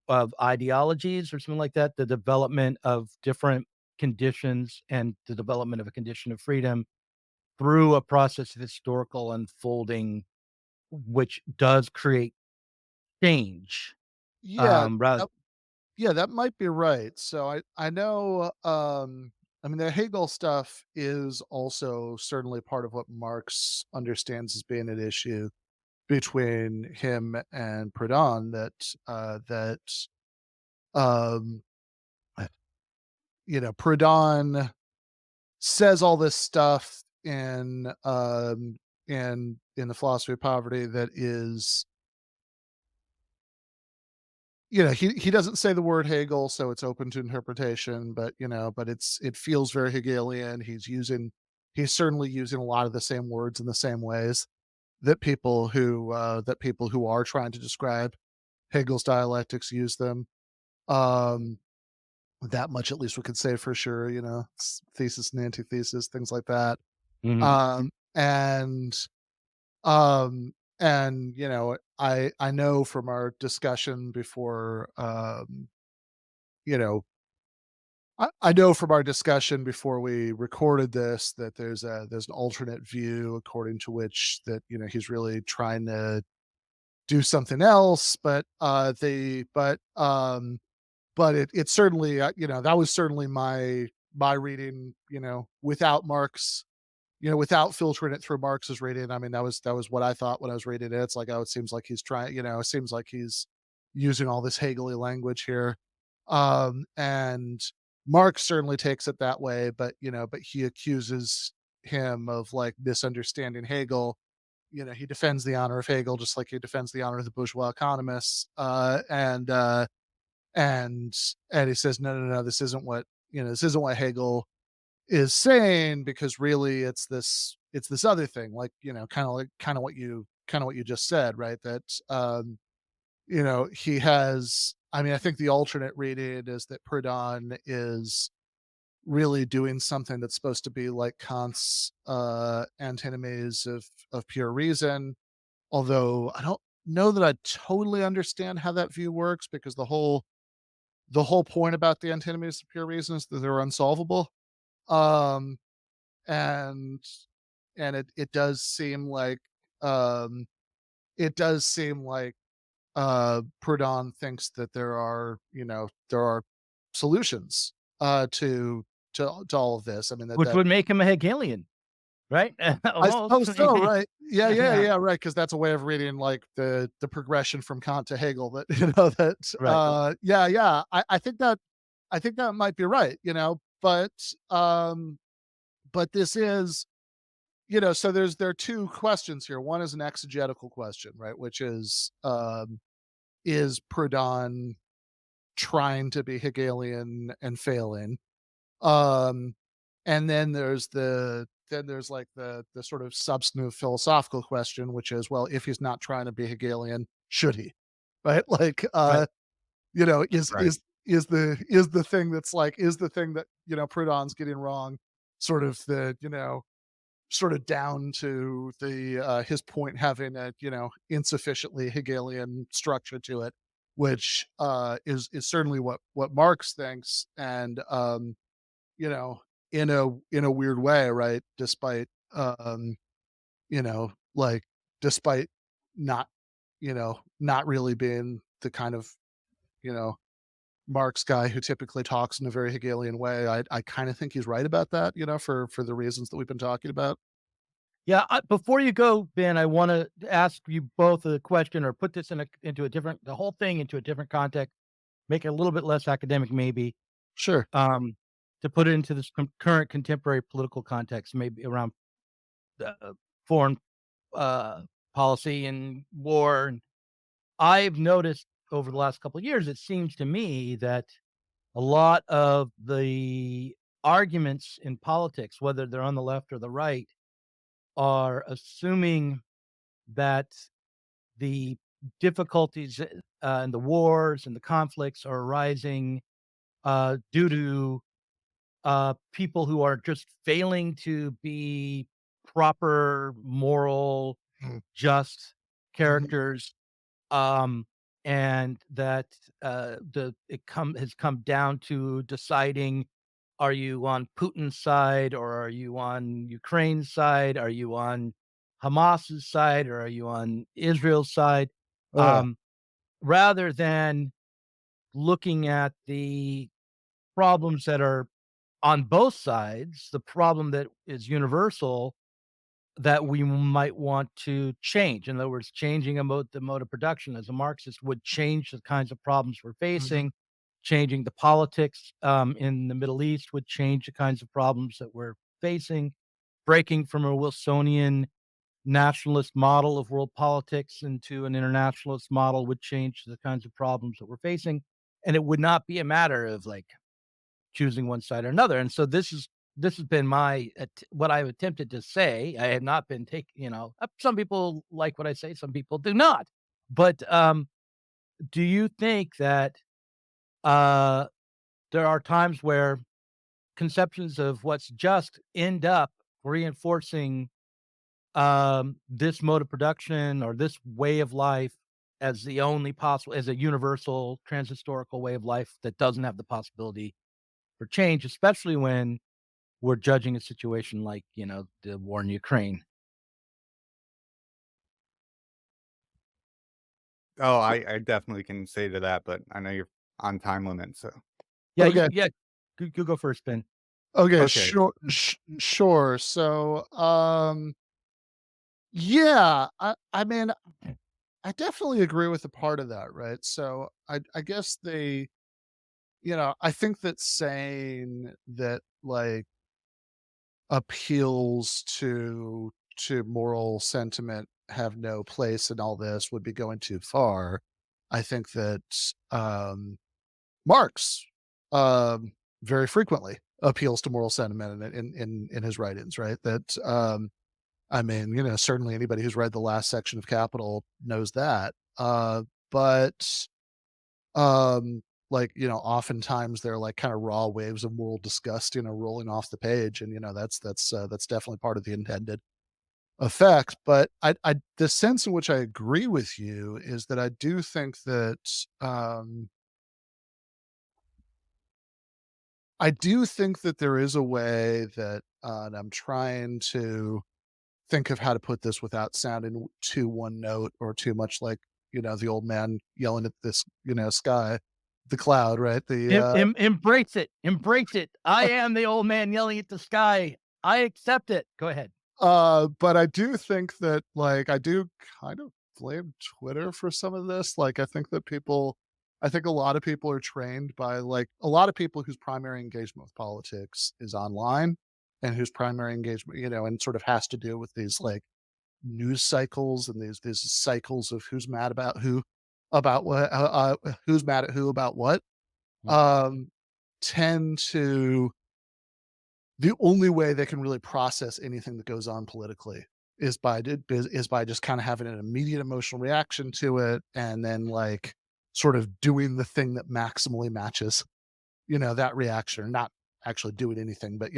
of ideologies or something like that, the development of different conditions and the development of a condition of freedom through a process of historical unfolding, which does create change. Yeah, Rather that, yeah, that might be right. So I know, I mean, the Hegel stuff is also certainly part of what Marx understands as being an issue between him and Proudhon that um Proudhon says all this stuff in the philosophy of poverty that is, he doesn't say the word Hegel, so it's open to interpretation, but it feels very Hegelian. He's certainly using a lot of the same words in the same ways that people who are trying to describe Hegel's dialectics use them. Um that much at least we could say for sure, thesis and antithesis, things like that. mhm, Um, and I know from our discussion before, you know, I know from our discussion before we recorded this that there's an alternate view according to which that he's really trying to do something else, but it certainly that was certainly my reading, without Marx, without filtering it through Marx's reading. I mean, that was what I thought when I was reading it. It's like, oh, it seems like he's trying, it seems like he's using all this Hegel language here. And Marx certainly takes it that way, but he accuses him of like misunderstanding Hegel. He defends the honor of Hegel just like he defends the honor of the bourgeois economists. And he says, no, no, no, this isn't what Hegel is saying, because really it's this other thing, like, kind of what you just said, right? That he has, I mean, I think the alternate reading is that Proudhon is really doing something that's supposed to be like Kant's antinomies of pure reason. Although I don't know that I totally understand how that view works, because the whole point about the antinomies of pure reason is that they're unsolvable. Um, and it does seem like um, Proudhon thinks that there are solutions to all of this. I mean, which would make him a Hegelian, right? I Almost. suppose so, right? Yeah, yeah, Yeah, yeah, right. Because that's a way of reading like the progression from Kant to Hegel. That that right. yeah, yeah. I think that might be right. But this is, so there are two questions here. One is an exegetical question, right? Which is Proudhon trying to be Hegelian and failing? Um, and then there's like the sort of substantive philosophical question, which is, well, if he's not trying to be Hegelian, should he? Right? Like, Right. is Right. is the thing that's like, is the thing that Proudhon's getting wrong, sort of sort of down to the his point having a insufficiently Hegelian structure to it, which is certainly what Marx thinks. And you know, in a weird way, right? Despite like, despite not not really being the kind of you know Marx guy who typically talks in a very Hegelian way, I kind of think he's right about that, for the reasons that we've been talking about. Yeah, before you go, Ben, I wanna ask you both a question, or put this into a different the whole thing into a different context, make it a little bit less academic maybe, Sure. um, to put it into this current contemporary political context, maybe around, foreign, uh, policy and war. And I've noticed over the last couple of years, it seems to me that a lot of the arguments in politics, whether they're on the left or the right, are assuming that the difficulties, and the wars and the conflicts are arising, due to, people who are just failing to be proper, moral, Mm. just Mhm. characters, um, and that, has come down to deciding, are you on Putin's side, or are you on Ukraine's side? Are you on Hamas's side, or are you on Israel's side? Yeah. Um, rather than looking at the problems that are on both sides, the problem that is universal that we might want to change. In other words, changing the mode of production as a Marxist would change the kinds of problems we're Mhm. facing. Changing the politics, in the Middle East would change the kinds of problems that we're facing. Breaking from a Wilsonian nationalist model of world politics into an internationalist model would change the kinds of problems that we're facing. And it would not be a matter of like choosing one side or another. And so this has been what I've attempted to say. I have not been some people like what I say, some people do not. But do you think that uh there are times where conceptions of what's just end up reinforcing this mode of production or this way of life as the only possible, as a universal transhistorical way of life that doesn't have the possibility for change, especially when we're judging a situation like, the war in Ukraine. Oh, I definitely can say to that, but I know you're on time limit, so Yeah, Okay. yeah, you go first, Ben. Okay. okay. Sure. So, yeah, I mean, I definitely agree with a part of that, right? So, I guess I think that saying that, like, appeals to moral sentiment have no place in all this would be going too far. I think that um Marx very frequently appeals to moral sentiment in his writings, right? That I mean, certainly anybody who's read the last section of Capital knows that. But um like, oftentimes they're like kind of raw waves of moral disgust, rolling off the page. And, that's definitely part of the intended effect. But the sense in which I agree with you is that I do think that, there is a way that, and I'm trying to think of how to put this without sounding too one note or too much like, the old man yelling at this, sky, the cloud, right? Embrace it. Embrace it. I am the old man yelling at the sky. I accept it. Go ahead. But I do think that, like, I do kind of blame Twitter for some of this. Like, I think a lot of people are trained by, like, a lot of people whose primary engagement with politics is online, and whose primary engagement, and sort of has to do with these like news cycles and these cycles of who's mad about who, about what, who's mad at who about what, Mm. um, tend to, the only way they can really process anything that goes on politically is by just kind of having an immediate emotional reaction to it, and then like sort of doing the thing that maximally matches, that reaction, or not actually doing anything, but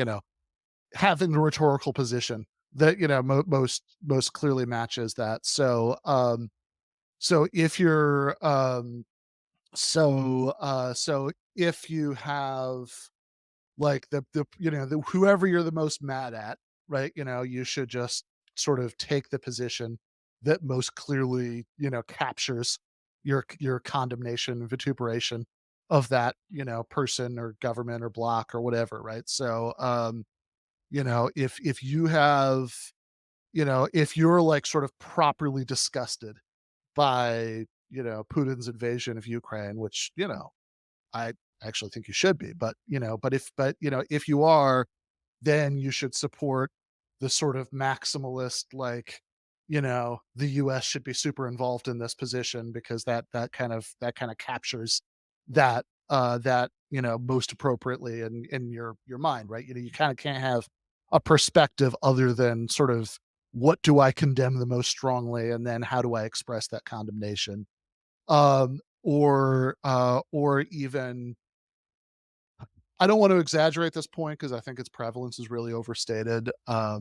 having the rhetorical position that, most clearly matches that. So if you're so if you have like the whoever you're the most mad at, right? You should just sort of take the position that most clearly, captures your condemnation and vituperation of that, person or government or block or whatever, right? So if you have, if you're like sort of properly disgusted by, Putin's invasion of Ukraine, which, I actually think you should be, but if you are, then you should support the sort of maximalist, like, the US should be super involved in this position, because that kind of captures that, most appropriately in your mind, right? You kind of can't have a perspective other than sort of, what do I condemn the most strongly, and then how do I express that condemnation? Or even, I don't want to exaggerate this point because I think its prevalence is really overstated. I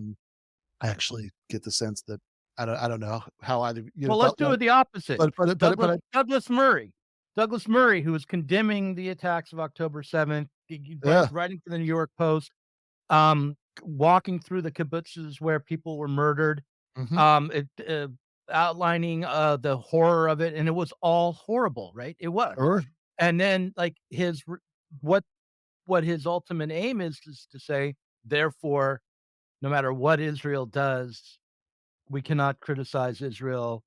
actually get the sense that, I don't know how either, Well, let's do it the opposite. but Douglas Murray. Douglas Murray, who was condemning the attacks of October 7th, yeah. writing for the New York Post, walking through the kibbutzes where people were murdered, Hmm. it, outlining the horror of it, and it was all horrible, right? It was. Sure. And then, like, what what his ultimate aim is to say, therefore, no matter what Israel does, we cannot criticize Israel.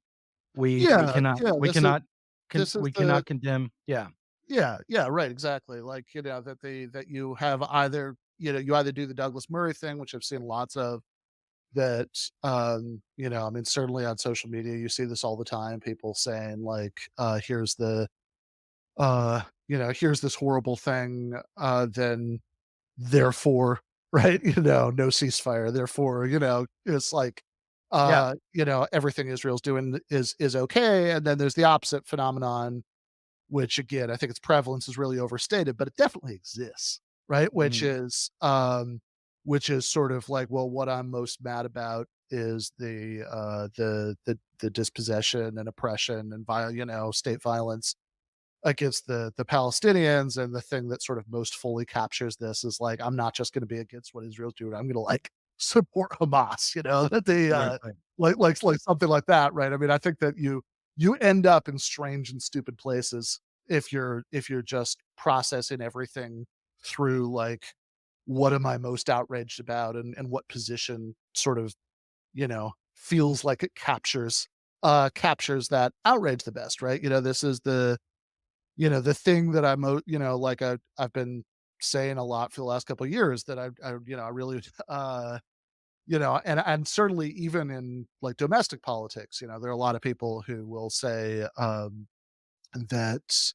We Yeah, cannot yeah. we cannot This is we the cannot condemn. Yeah. Yeah, yeah, right, exactly. Like, that you have either, you either do the Douglas Murray thing, which I've seen lots of, that, I mean, certainly on social media, you see this all the time, people saying like, here's this horrible thing, then therefore, right, no ceasefire, therefore, it's like, Yeah. everything Israel's doing is okay. And then there's the opposite phenomenon, which again, I think its prevalence is really overstated, but it definitely exists, right? Which Mhm. is, which is sort of like, well, what I'm most mad about is the dispossession and oppression and state violence against the Palestinians. And the thing that sort of most fully captures this is like, I'm not just going to be against what Israel's doing. I'm going to like support Hamas, that they, Right, right. like something like that. Right. I mean, I think that you end up in strange and stupid places if you're just processing everything through like, what am I most outraged about, and what position sort of, feels like it captures that outrage the best, right? This is the thing that like I've been saying a lot for the last couple of years, that I really, and certainly even in like domestic politics, there are a lot of people who will say, that,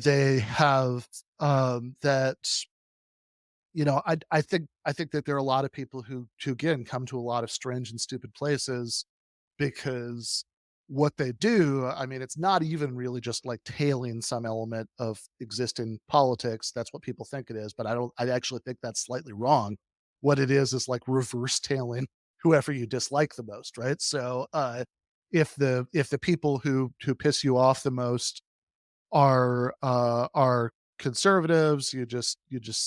they have, that, I think that there are a lot of people who again come to a lot of strange and stupid places, because what they do, I mean, it's not even really just like tailing some element of existing politics. That's what people think it is, but I actually think that's slightly wrong. What it is like reverse tailing whoever you dislike the most, right? So, if the people who piss you off the most are conservatives, you just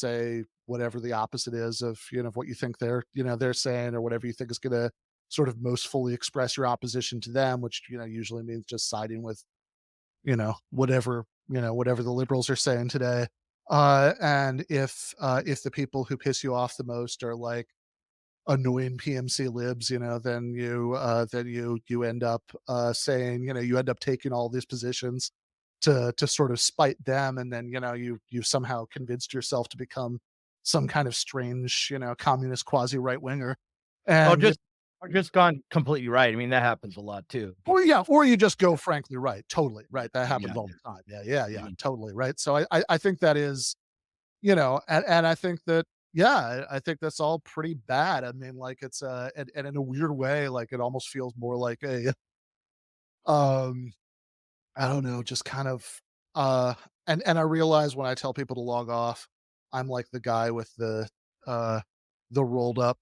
say whatever the opposite is of, of what you think they're saying, or whatever you think is going to sort of most fully express your opposition to them, which usually means just siding with whatever the liberals are saying today. And if the people who piss you off the most are like annoying PMC libs, then you end up saying, you end up taking all these positions to sort of spite them, and then you somehow convinced yourself to become some kind of strange, communist quasi right winger, Oh, and just gone completely right. I mean, that happens a lot too. or you just go frankly right, totally right. That happens Yeah. all the time. Yeah, Mhm. totally right. So I think that is, and I think that, yeah, I think that's all pretty bad. I mean, like, it's, and in a weird way, like, it almost feels more like a, um, I don't know, just kind of, uh and I realize when I tell people to log off, I'm like the guy with uh, the rolled up,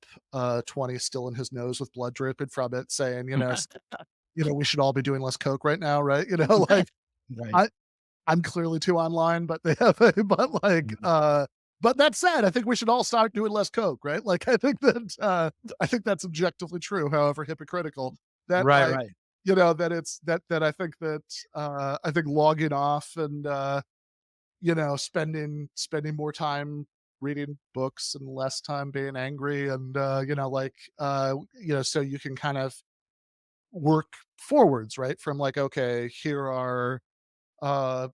20 still in his nose with blood dripping from it saying, "We should all be doing less coke right now," right? Like, Right. I I'm clearly too online, but they have a Mhm. but that said, I think we should all start doing less coke, right? Like, I think that's objectively true, however hypocritical, that, Right, like, right. that it's that I think logging off and, spending more time reading books and less time being angry, and, so you can kind of work forwards, right? From like, okay, uh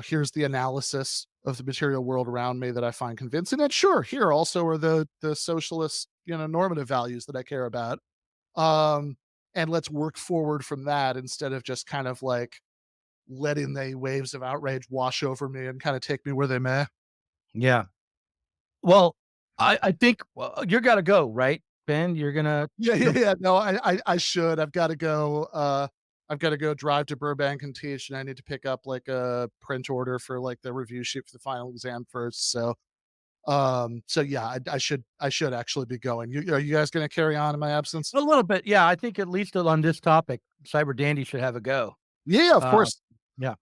here's the analysis of the material world around me that I find convincing. And sure, here also are the socialist, normative values that I care about. Um, and let's work forward from that instead of just kind of like letting the waves of outrage wash over me and kind of take me where they may. Yeah. Well, I think, well, you gotta go, right, Ben? You're gonna Yeah, shoot yeah, a yeah. No, I should. I've got to go. I've got to go drive to Burbank and teach, and I need to pick up like a print order for like the review sheet for the final exam first. So yeah, I should actually be going. Are you guys gonna carry on in my absence? a little bit. Yeah, I think at least on this topic, Cyber Dandy should have a go. Yeah, of Uh, course. yeah.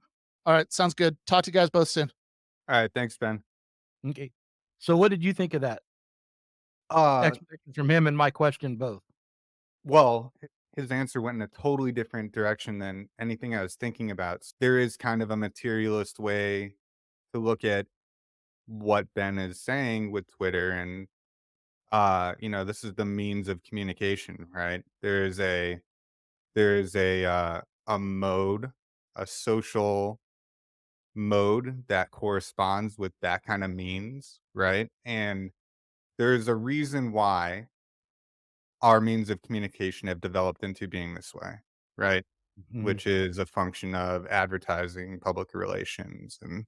All right, sounds good. Talk to you guys both soon. All right, thanks, Ben. Okay. So what did you think of that? Uh, Expectations from him and my question both. well, his answer went in a totally different direction than anything I was thinking about. There is kind of a materialist way to look at what Ben is saying with Twitter, and this is the means of communication, right? There's a mode, a social mode that corresponds with that kind of means, right? And there's a reason why our means of communication have developed into being this way, right? Mhm. Which is a function of advertising, public relations, and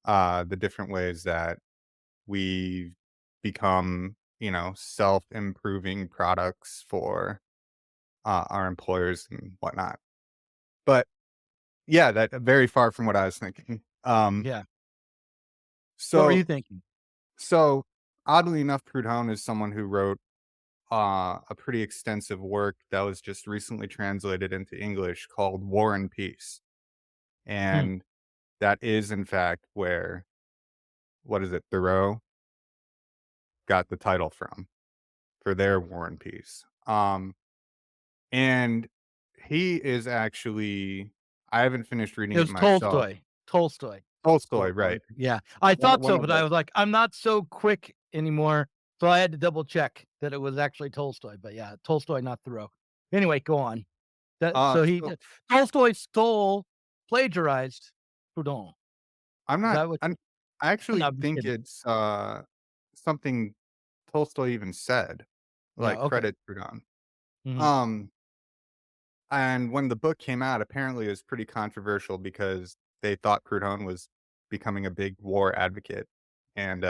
the different ways that we become, self-improving products for our employers and whatnot. But yeah, that very far from what I was thinking. Yeah. What were So you thinking? so oddly enough, Proudhon is someone who wrote a pretty extensive work that was just recently translated into English called War and Peace. Hmm. And that is in fact where, what is it, Thoreau got the title from for their War and Peace. And he is actually, I haven't finished reading It it was myself. Tolstoy. Tolstoy. Tolstoy, Tolstoy. right. Yeah. I thought One so, of but I the was like, I'm not so quick anymore. So I had to double check that it was actually Tolstoy. But yeah, Tolstoy, not Thoreau. Anyway, go on. That so he so Tolstoy stole, plagiarized Proudhon. I'm Is not that what I'm I no, actually I'm just think kidding. it's something Tolstoy even said, Yeah, like okay. credit Proudhon. Mhm. Um and when the book came out, apparently it was pretty controversial because they thought Proudhon was becoming a big war advocate and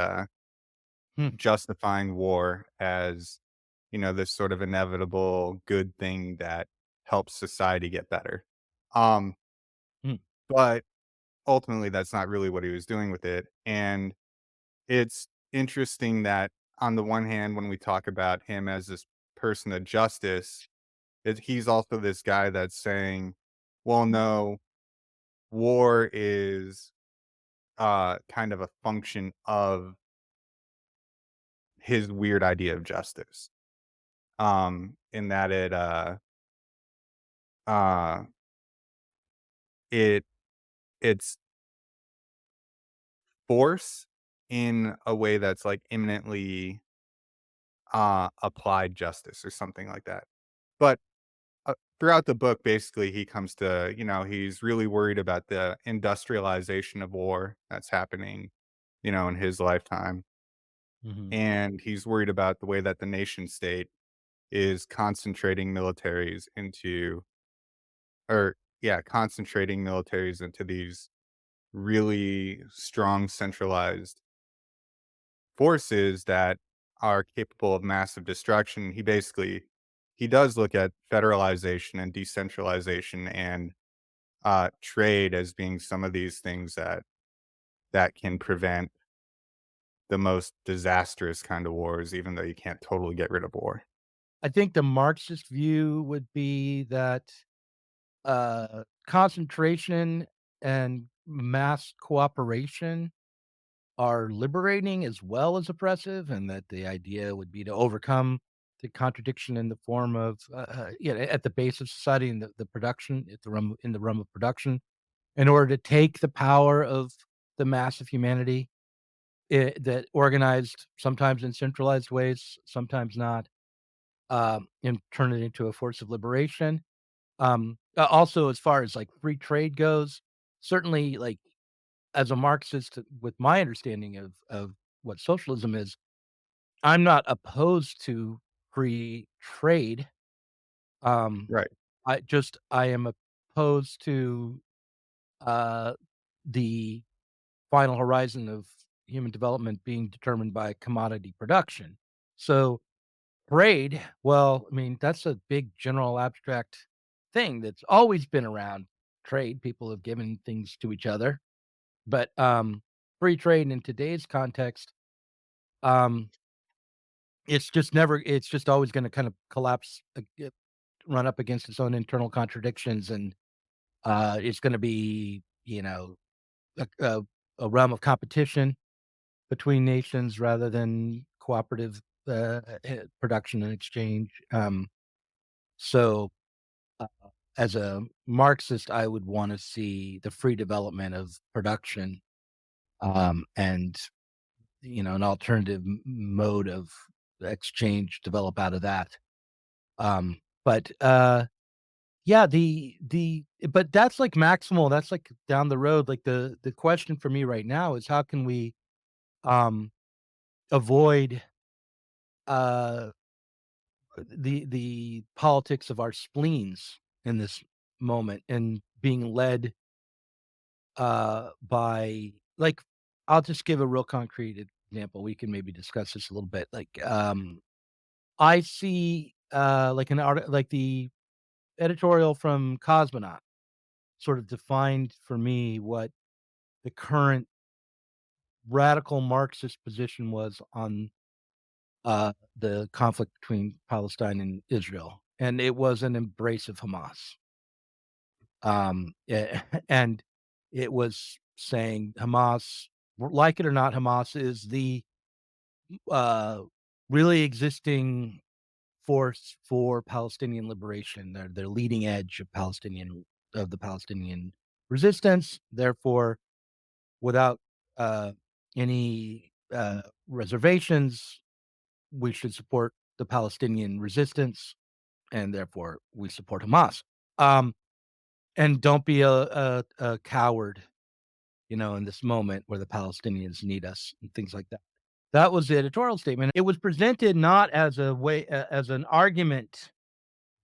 Hmm. justifying war as, this sort of inevitable good thing that help society get better. Um, Mm. but ultimately, that's not really what he was doing with it. And it's interesting that on the one hand, when we talk about him as this person of justice, he's also this guy that's saying, well, no, war is kind of a function of his weird idea of justice. In that uh it it's force in a way that's like imminently applied justice or something like that. But throughout the book, basically, he comes to, he's really worried about the industrialization of war that's happening, in his lifetime. Mhm. And he's worried about the way that the nation state is concentrating militaries into, or yeah, concentrating militaries into these really strong centralized forces that are capable of massive destruction. He does look at federalization and decentralization and trade as being some of these things that can prevent the most disastrous kind of wars, even though you can't totally get rid of war. I think the Marxist view would be that concentration and mass cooperation are liberating as well as oppressive, and that the idea would be to overcome the contradiction in the form of, at the base of society in the production, at the realm in the realm of production, in order to take the power of the mass of humanity, that organized sometimes in centralized ways, sometimes not, and turn it into a force of liberation. Also, as far as like free trade goes, certainly, like as a Marxist, with my understanding of what socialism is, I'm not opposed to free trade. Um, Right. I am opposed to uh, the final horizon of human development being determined by commodity production. So trade, well, I mean, that's a big general abstract thing that's always been around. Trade, people have given things to each other, but free trade in today's context, um, it's just always going to kind of collapse, run up against its own internal contradictions, and it's going to be, a, a, a realm of competition between nations rather than cooperative production and exchange. So, uh, as a Marxist, I would want to see the free development of production, and an alternative mode of exchange develop out of that. But yeah, but that's like maximal. That's like down the road. Like the question for me right now is how can we um avoid uh the politics of our spleens in this moment and being led by, like, I'll just give a real concrete example. We can maybe discuss this a little bit. Like, I see like like the editorial from Cosmonaut sort of defined for me what the current radical Marxist position was on the conflict between Palestine and Israel, and it was an embrace of Hamas. And it was saying Hamas, like it or not, Hamas is the uh, really existing force for Palestinian liberation. They're leading edge of the Palestinian resistance. Therefore, without any reservations, we should support the Palestinian resistance, and therefore we support Hamas. Um, and don't be a coward, in this moment where the Palestinians need us and things like that. That was the editorial statement. It was presented not as a way, as an argument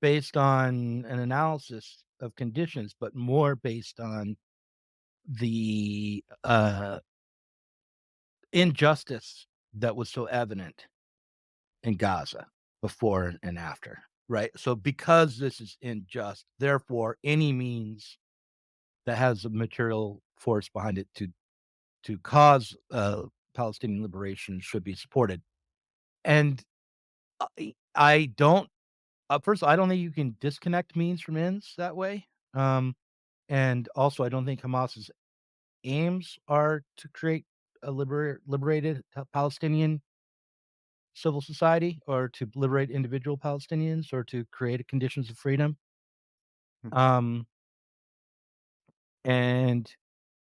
based on an analysis of conditions, but more based on the injustice that was so evident in Gaza before and after. right? So because this is unjust, therefore any means that has a material force behind it to cause Palestinian liberation should be supported. And I don't first of all, I don't think you can disconnect means from ends that way. And also I don't think Hamas's aims are to create a liberated Palestinian civil society or to liberate individual Palestinians or to create conditions of freedom. Mm. Um, and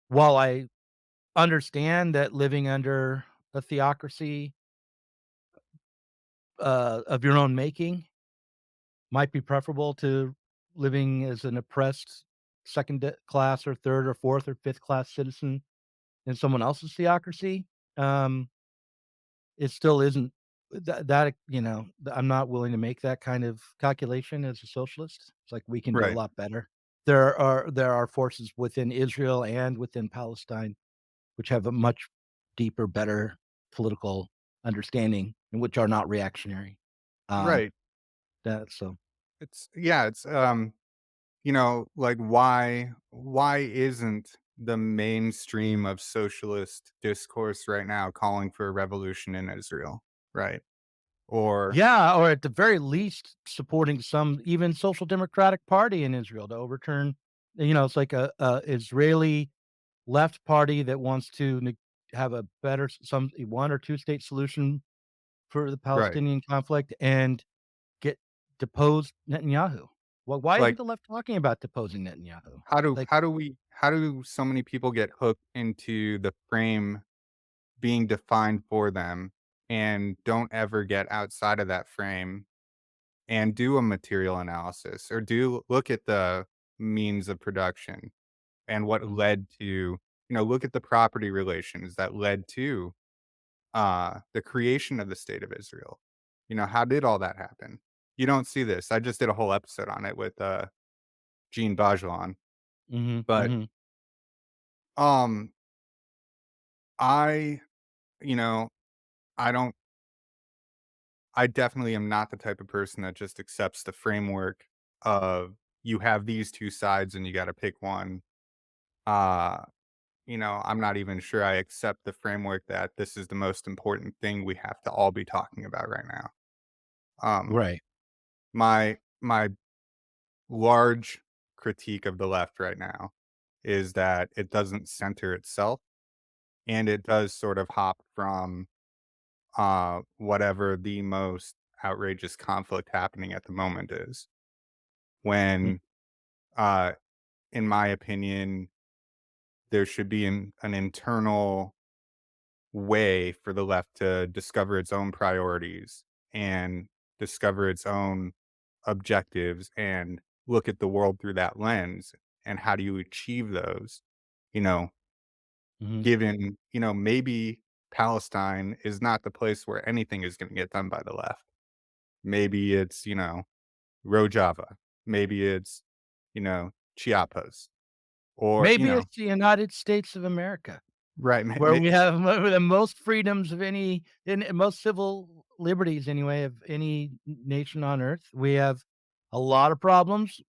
while I understand that living under a theocracy of your own making might be preferable to living as an oppressed class or third or fourth or fifth class citizen in someone else's theocracy, um, it still isn't I'm not willing to make that kind of calculation as a socialist. It's like we can do a Right. lot better. There are forces within Israel and within Palestine which have a much deeper, better political understanding and which are not reactionary. Um, Right. that so It's yeah, it's like why isn't the mainstream of socialist discourse right now calling for a revolution in Israel, right? Or Yeah, or at the very least, supporting some even social democratic party in Israel to overturn it's like a Israeli left party that wants to have a better some one or two state solution for the right. Palestinian conflict and get deposed Netanyahu. Well, why isn't Like the left talking about deposing Netanyahu? Like, how do so many people get hooked into the frame being defined for them and don't ever get outside of that frame and do a material analysis or do look at the means of production and what mhm, led to, look at the property relations that led to the creation of the state of Israel. How did all that happen? You don't see this. I just did a whole episode on it with Gene Bajelon. mhm, But mhm, um I, you know, I don't I definitely am not the type of person that just accepts the framework of you have these two sides and you got to pick one. Uh, I'm not even sure I accept the framework that this is the most important thing we have to all be talking about right now. Um, right, my large critique of the left right now is that it doesn't center itself and it does sort of hop from whatever the most outrageous conflict happening at the moment is. mm, When, uh, in my opinion, there should be an internal way for the left to discover its own priorities and discover its own objectives and look at the world through that lens. And how do you achieve those? You know, mhm. given, maybe Palestine is not the place where anything is going to get done by the left. Maybe it's, Rojava. Maybe it's, Chiapas or, Maybe it's the United States of America, right. where we have the most freedoms of any in most civil liberties anyway of any nation on earth. We have a lot of problems,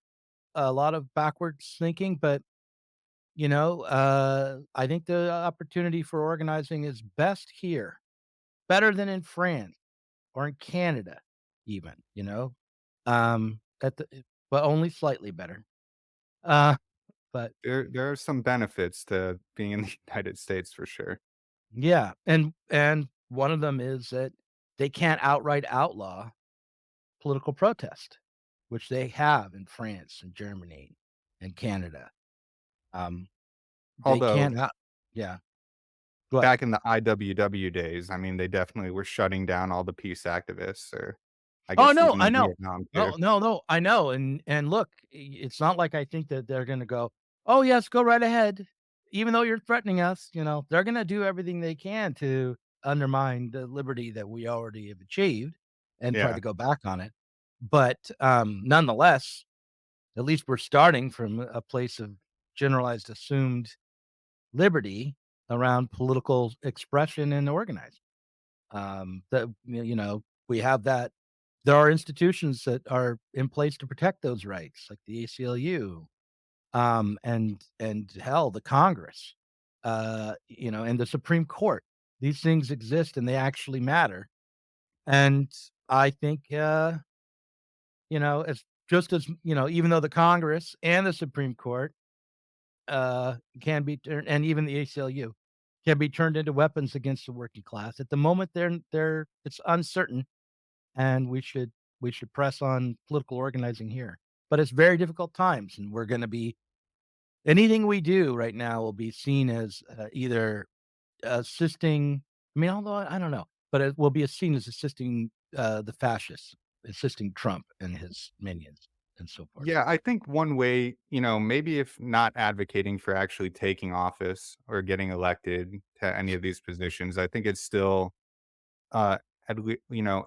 a lot of backwards thinking, but I think the opportunity for organizing is best here, better than in France or in Canada, even. At the but only slightly better. Uh, but There are some benefits to being in the United States for sure. yeah, and one of them is that they can't outright outlaw political protest, which they have in France and Germany and Canada. Um, they Although can't out yeah, go ahead. back in the IWW days, I mean, they definitely were shutting down all the peace activists or I Oh, guess no, even I in know. Vietnam too. No, no, no, I know, and look, it's not like I think that they're gonna go, "Oh, yes, go right ahead, even though you're threatening us," they're gonna do everything they can to undermine the liberty that we already have achieved and try Yeah. to go back on it. But, nonetheless, at least we're starting from a place of generalized assumed liberty around political expression and organizing. That we have there are institutions that are in place to protect those rights, like the ACLU, and hell, the Congress, and the Supreme Court. These things exist and they actually matter. And I think, as just as even though the Congress and the Supreme Court can be turned, and even the ACLU can be turned into weapons against the working class. At the moment, they're it's uncertain, and we should press on political organizing here. But it's very difficult times, and we're going to be anything we do right now will be seen as either assisting. I mean, although I don't know, but it will be seen as assisting the fascists, assisting Trump and his minions, and so forth. Yeah, I think one way, maybe if not advocating for actually taking office or getting elected to any of these positions, I think it's still, uh,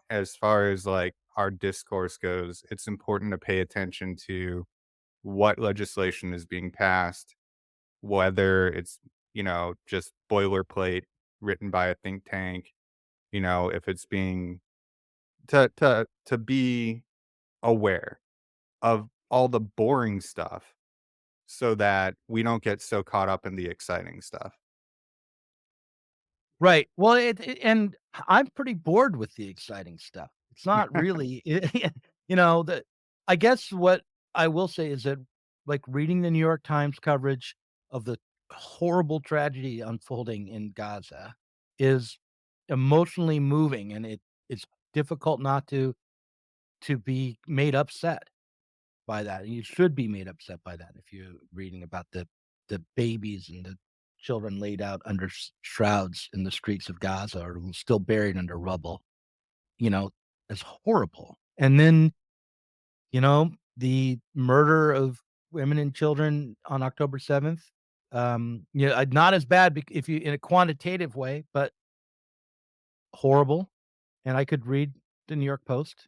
as far as like our discourse goes, it's important to pay attention to what legislation is being passed, whether it's, just boilerplate written by a think tank, if it's being to be aware of all the boring stuff so that we don't get so caught up in the exciting stuff. Right. Well, and I'm pretty bored with the exciting stuff. It's not really, the I guess what I will say is that, like, reading the New York Times coverage of the horrible tragedy unfolding in Gaza is emotionally moving, and it's difficult not to be made upset by that. And you should be made upset by that if you're reading about the babies and the children laid out under shrouds in the streets of Gaza or still buried under rubble. You know, it's horrible. And then, the murder of women and children on October 7th. Not as bad if you in a quantitative way, but horrible. And I could read the New York Post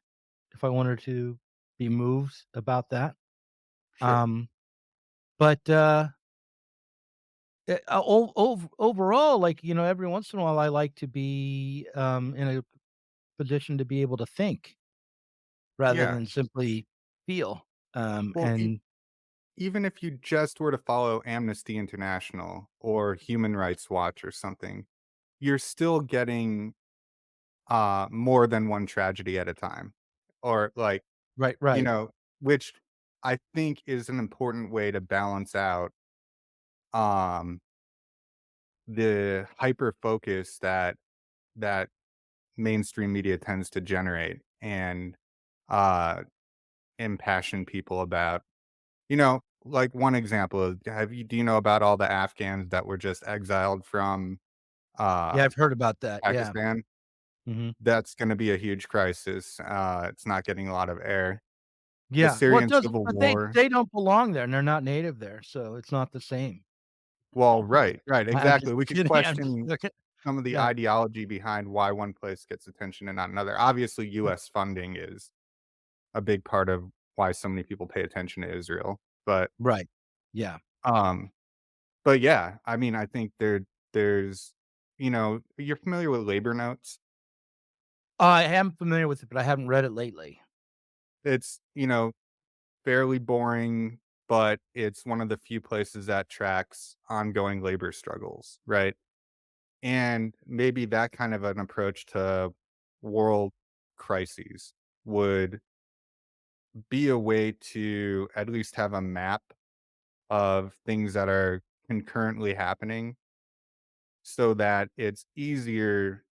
if I wanted to be moved about that. Sure. Um, but overall, like, every once in a while, I like to be in a position to be able to think rather Yeah. than simply feel. Well, And even if you just were to follow Amnesty International or Human Rights Watch or something, you're still getting more than one tragedy at a time. Or like, right, you right, know, which I think is an important way to balance out um the hyper focus that mainstream media tends to generate and uh impassion people about. Like one example is do you know about all the Afghans that were just exiled from yeah, uh I've heard about that. Yeah, Pakistan? hmm That's going to be a huge crisis. It's not getting a lot of air. The yeah. Well, it Syrian doesn't, civil but they war. they don't belong there, and they're not native there, so it's not the same. Well, right, I'm just exactly. We could kidding. I'm just question joking. some of the Yeah, ideology behind why one place gets attention and not another. Obviously, US funding is a big part of why so many people pay attention to Israel. right. Yeah, Um but yeah, I mean, I think there's you're familiar with labor notes? I am familiar with it, but I haven't read it lately. It's, fairly boring, but it's one of the few places that tracks ongoing labor struggles, right? And maybe that kind of an approach to world crises would be a way to at least have a map of things that are concurrently happening so that it's easier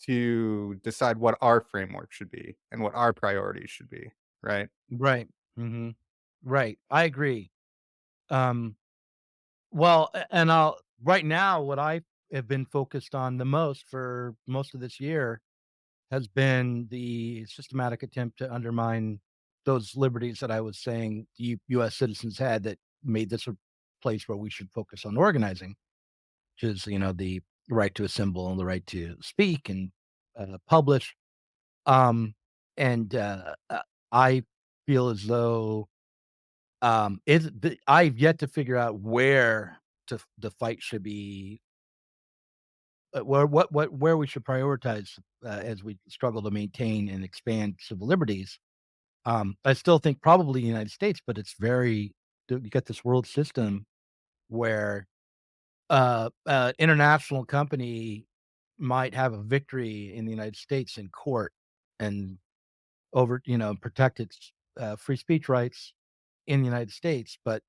to decide what our framework should be and what our priorities should be, right? Right. hmm Right. I agree. Um, well, and I'll right now, what I have been focused on the most for most of this year has been the systematic attempt to undermine those liberties that I was saying the U.S. citizens had that made this a place where we should focus on organizing, which is, the right to assemble and the right to speak and publish. Um, and I feel as though I've yet to figure out where the fight should be where we should prioritize as we struggle to maintain and expand civil liberties. I still think probably the United States, but it's very you get this world system where international company might have a victory in the United States in court and protect its free speech rights in the United States, but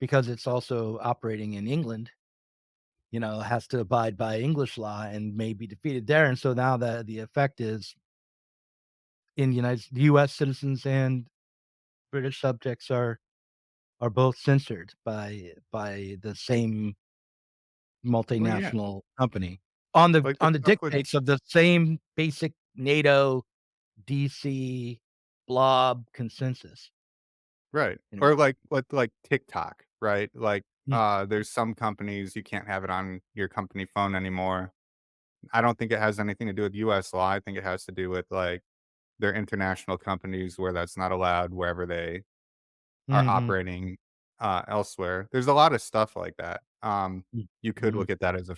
because it's also operating in England, has to abide by English law and may be defeated there. And so now the effect is in the U.S. citizens and British subjects are both censored by the same Well, yeah, multinational company on the like the on the stuff with dictates of the same basic NATO DC blob consensus. right, You know? or like TikTok, right? Like, Mm, there's some companies you can't have it on your company phone anymore. I don't think it has anything to do with US law. I think it has to do with, like, their international companies where that's not allowed wherever they are mhm, operating, elsewhere. There's a lot of stuff like that. You could mhm. look at that as a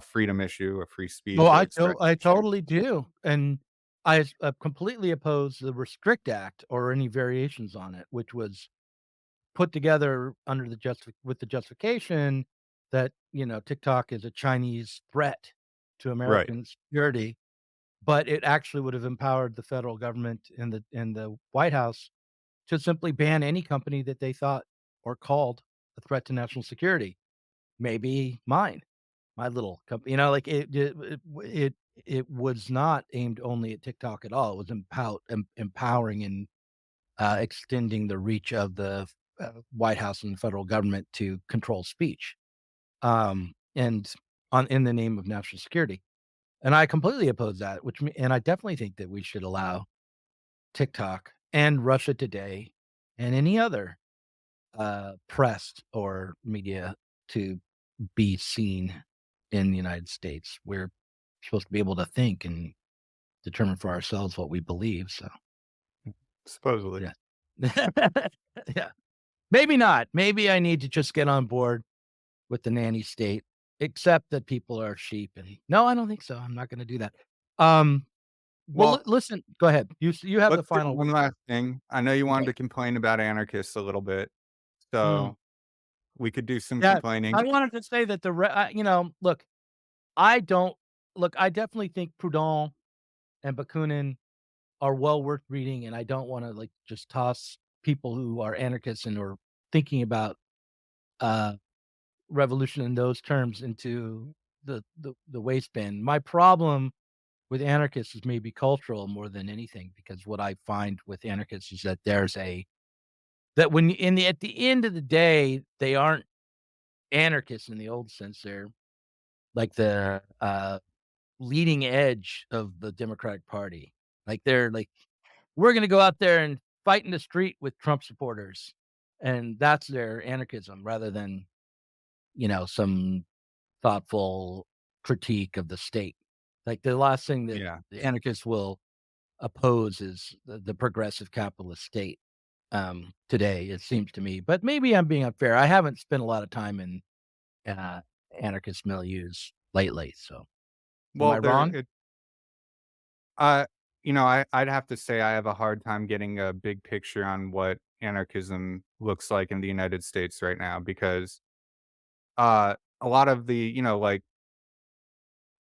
freedom issue, a free Well, speech or expression I issue. totally do, and completely oppose the Restrict Act or any variations on it, which was put together under the justification that, TikTok is a Chinese threat to Right. American security, but it actually would have empowered the federal government and the White House to simply ban any company that they thought or called a threat to national security. Maybe mine. My little company, like it was not aimed only at TikTok at all. It was empowering and, extending the reach of the, White House and the federal government to control speech, and in the name of national security. And I completely oppose that, and I definitely think that we should allow TikTok and Russia Today and any other, press or media to be seen in the United States. We're supposed to be able to think and determine for ourselves what we believe, so, Supposedly. yeah. Yeah. Maybe not. Maybe I need to just get on board with the nanny state, accept that people are sheep, and no, I don't think so. I'm not gonna do that. Um, well, Well, listen, go ahead. You have the let's do final one last thing. I know you wanted okay. to complain about anarchists a little bit, Mm. so we could do some Yeah, I complaining. wanted to say that look, I don't I definitely think Proudhon and Bakunin are well worth reading, and I don't wanna, just toss people who are anarchists and are thinking about, uh, revolution in those terms into the waste bin. My problem with anarchists is maybe cultural more than anything, because what I find with anarchists is that there's a that when in the at the end of the day, they aren't anarchists in the old sense. They're like the, leading edge of the Democratic Party. They're like, "We're gonna go out there and fight in the street with Trump supporters." And that's their anarchism rather than, some thoughtful critique of the state. Like, the last thing that Yeah. the anarchists will oppose is the progressive capitalist state, today, it seems to me. But maybe I'm being unfair. I haven't spent a lot of time in, uh, anarchist milieus lately, so am Well, I wrong? uh, I'd have to say I have a hard time getting a big picture on what anarchism looks like in the United States right now because, a lot of the,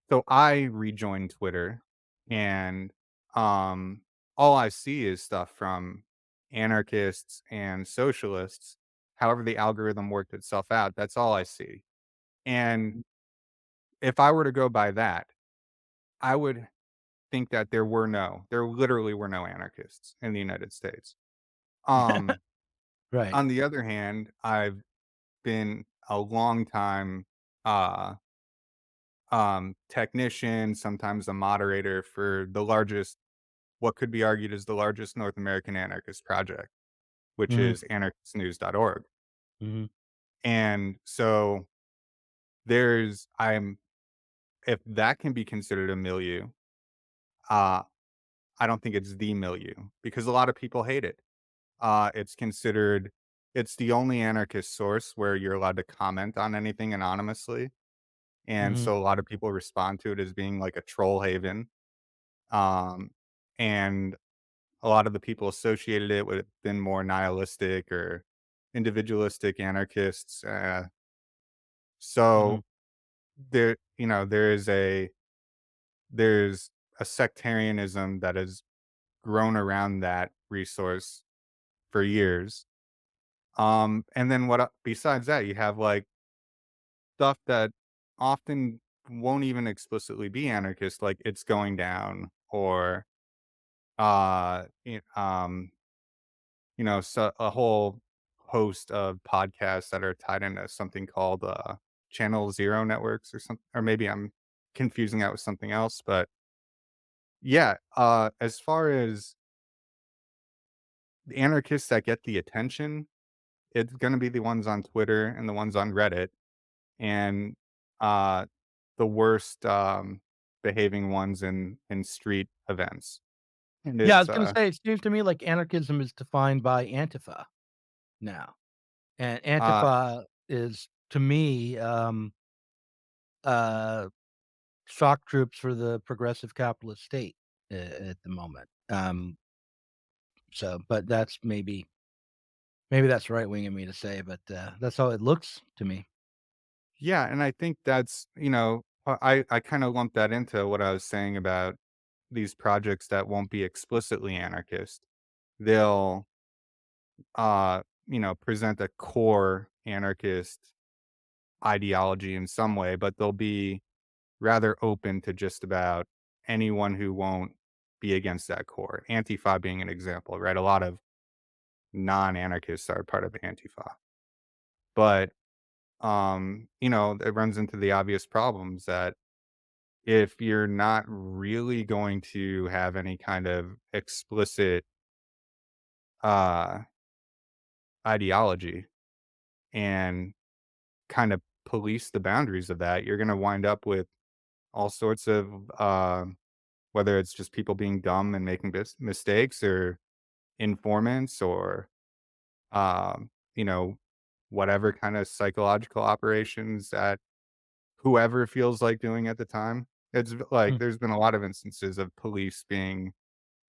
so I rejoined Twitter and, um, all I see is stuff from anarchists and socialists. However, the algorithm worked itself out, that's all I see. And if I were to go by that, I would think that there literally were no anarchists in the United States. Um, Right. on the other hand, I've been a long time, uh, technician, sometimes a moderator for the largest what could be argued as the largest North American anarchist project, which Mhm, is anarchistnews.org. mhm. And so I'm if that can be considered a milieu, uh, I don't think it's the milieu because a lot of people hate it. It's considered it's the only anarchist source where you're allowed to comment on anything anonymously. and Mhm. so a lot of people respond to it as being like a troll haven. Um, and a lot of the people associated it with been more nihilistic or individualistic anarchists. Mhm. So there, there's a sectarianism that has grown around that resource for years. And then besides that, you have like stuff that often won't even explicitly be anarchist, like It's Going Down, or uh y- um so a whole host of podcasts that are tied into something called Channel Zero networks or something, or maybe I'm confusing that with something else. But yeah, as far as the anarchists that get the attention, it's going to be the ones on Twitter and the ones on Reddit, and uh the worst behaving ones in street events. And Yeah, I it's was gonna say, it seems to me like anarchism is defined by Antifa now, and uh Antifa is, to me, uh, shock troops for the progressive capitalist state at the moment. But that's maybe that's right wing of me to say, but, that's how it looks to me. yeah, and I think that's, I kind of lump that into what I was saying about these projects that won't be explicitly anarchist. They'll present a core anarchist ideology in some way, but they'll be rather open to just about anyone who won't be against that core. Antifa being an example, right? A lot of non-anarchists are part of Antifa. But it runs into the obvious problems that if you're not really going to have any kind of explicit uh ideology and kind of police the boundaries of that, you're going to wind up with all sorts of whether it's just people being dumb and making mistakes, or informants, or um, you know, whatever kind of psychological operations that whoever feels like doing at the time. Like Hmm. there's been a lot of instances of police being,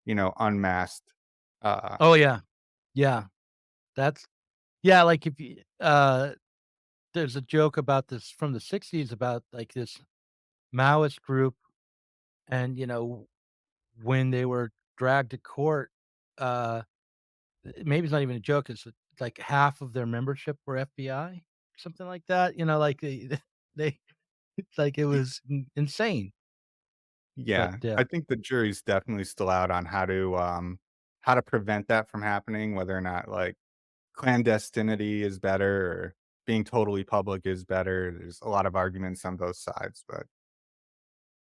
unmasked. Uh, Oh, yeah. Yeah. That's yeah, like, if you there's a joke about this from the '60s about, like, this Maoist group and, when they were dragged to court, uh, maybe it's not even a joke, it's like half of their membership were FBI, something like that, like, they it's like it y- was insane, but, yeah, I think the jury's definitely still out on how to prevent that from happening, whether or not like clandestinity is better or being totally public is better. There's a lot of arguments on both sides, but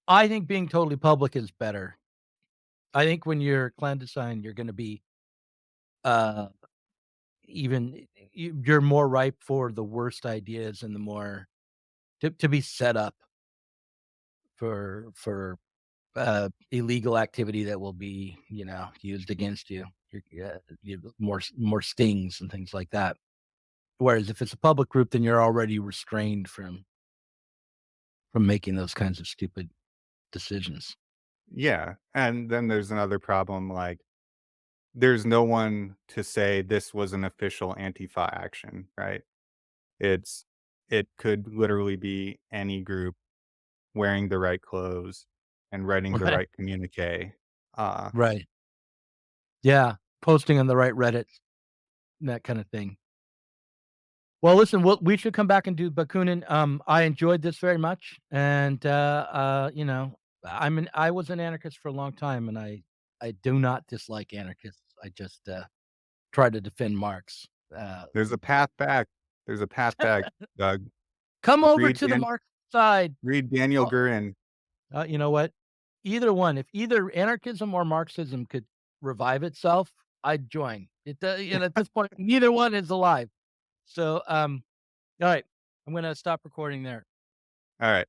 I think being totally public is better. I think when you're clandestine, you're gonna be, uh, even you're more ripe for the worst ideas and the more to be set up illegal activity that will be, used against you. More stings and things like that. Whereas if it's a public group, then you're already restrained from making those kinds of stupid decisions. yeah. And then there's another problem, like there's no one to say this was an official Antifa action, right? It's it could literally be any group wearing the right clothes and writing the Right. right communique. Uh, Right. Yeah. Posting on the right Reddit, that kind of thing. Well, listen, we should come back and do Bakunin. I enjoyed this very much, and I was an anarchist for a long time, and I do not dislike anarchists. I just try to defend Marx. Uh, there's a path back. There's a path back, Doug. Come over Read to the Dan- Marx side. read Daniel Oh, Gurin. you know what? Either one, if either anarchism or Marxism could revive itself, I'd join. At this point, neither one is alive. So, all right, I'm gonna stop recording there. All right.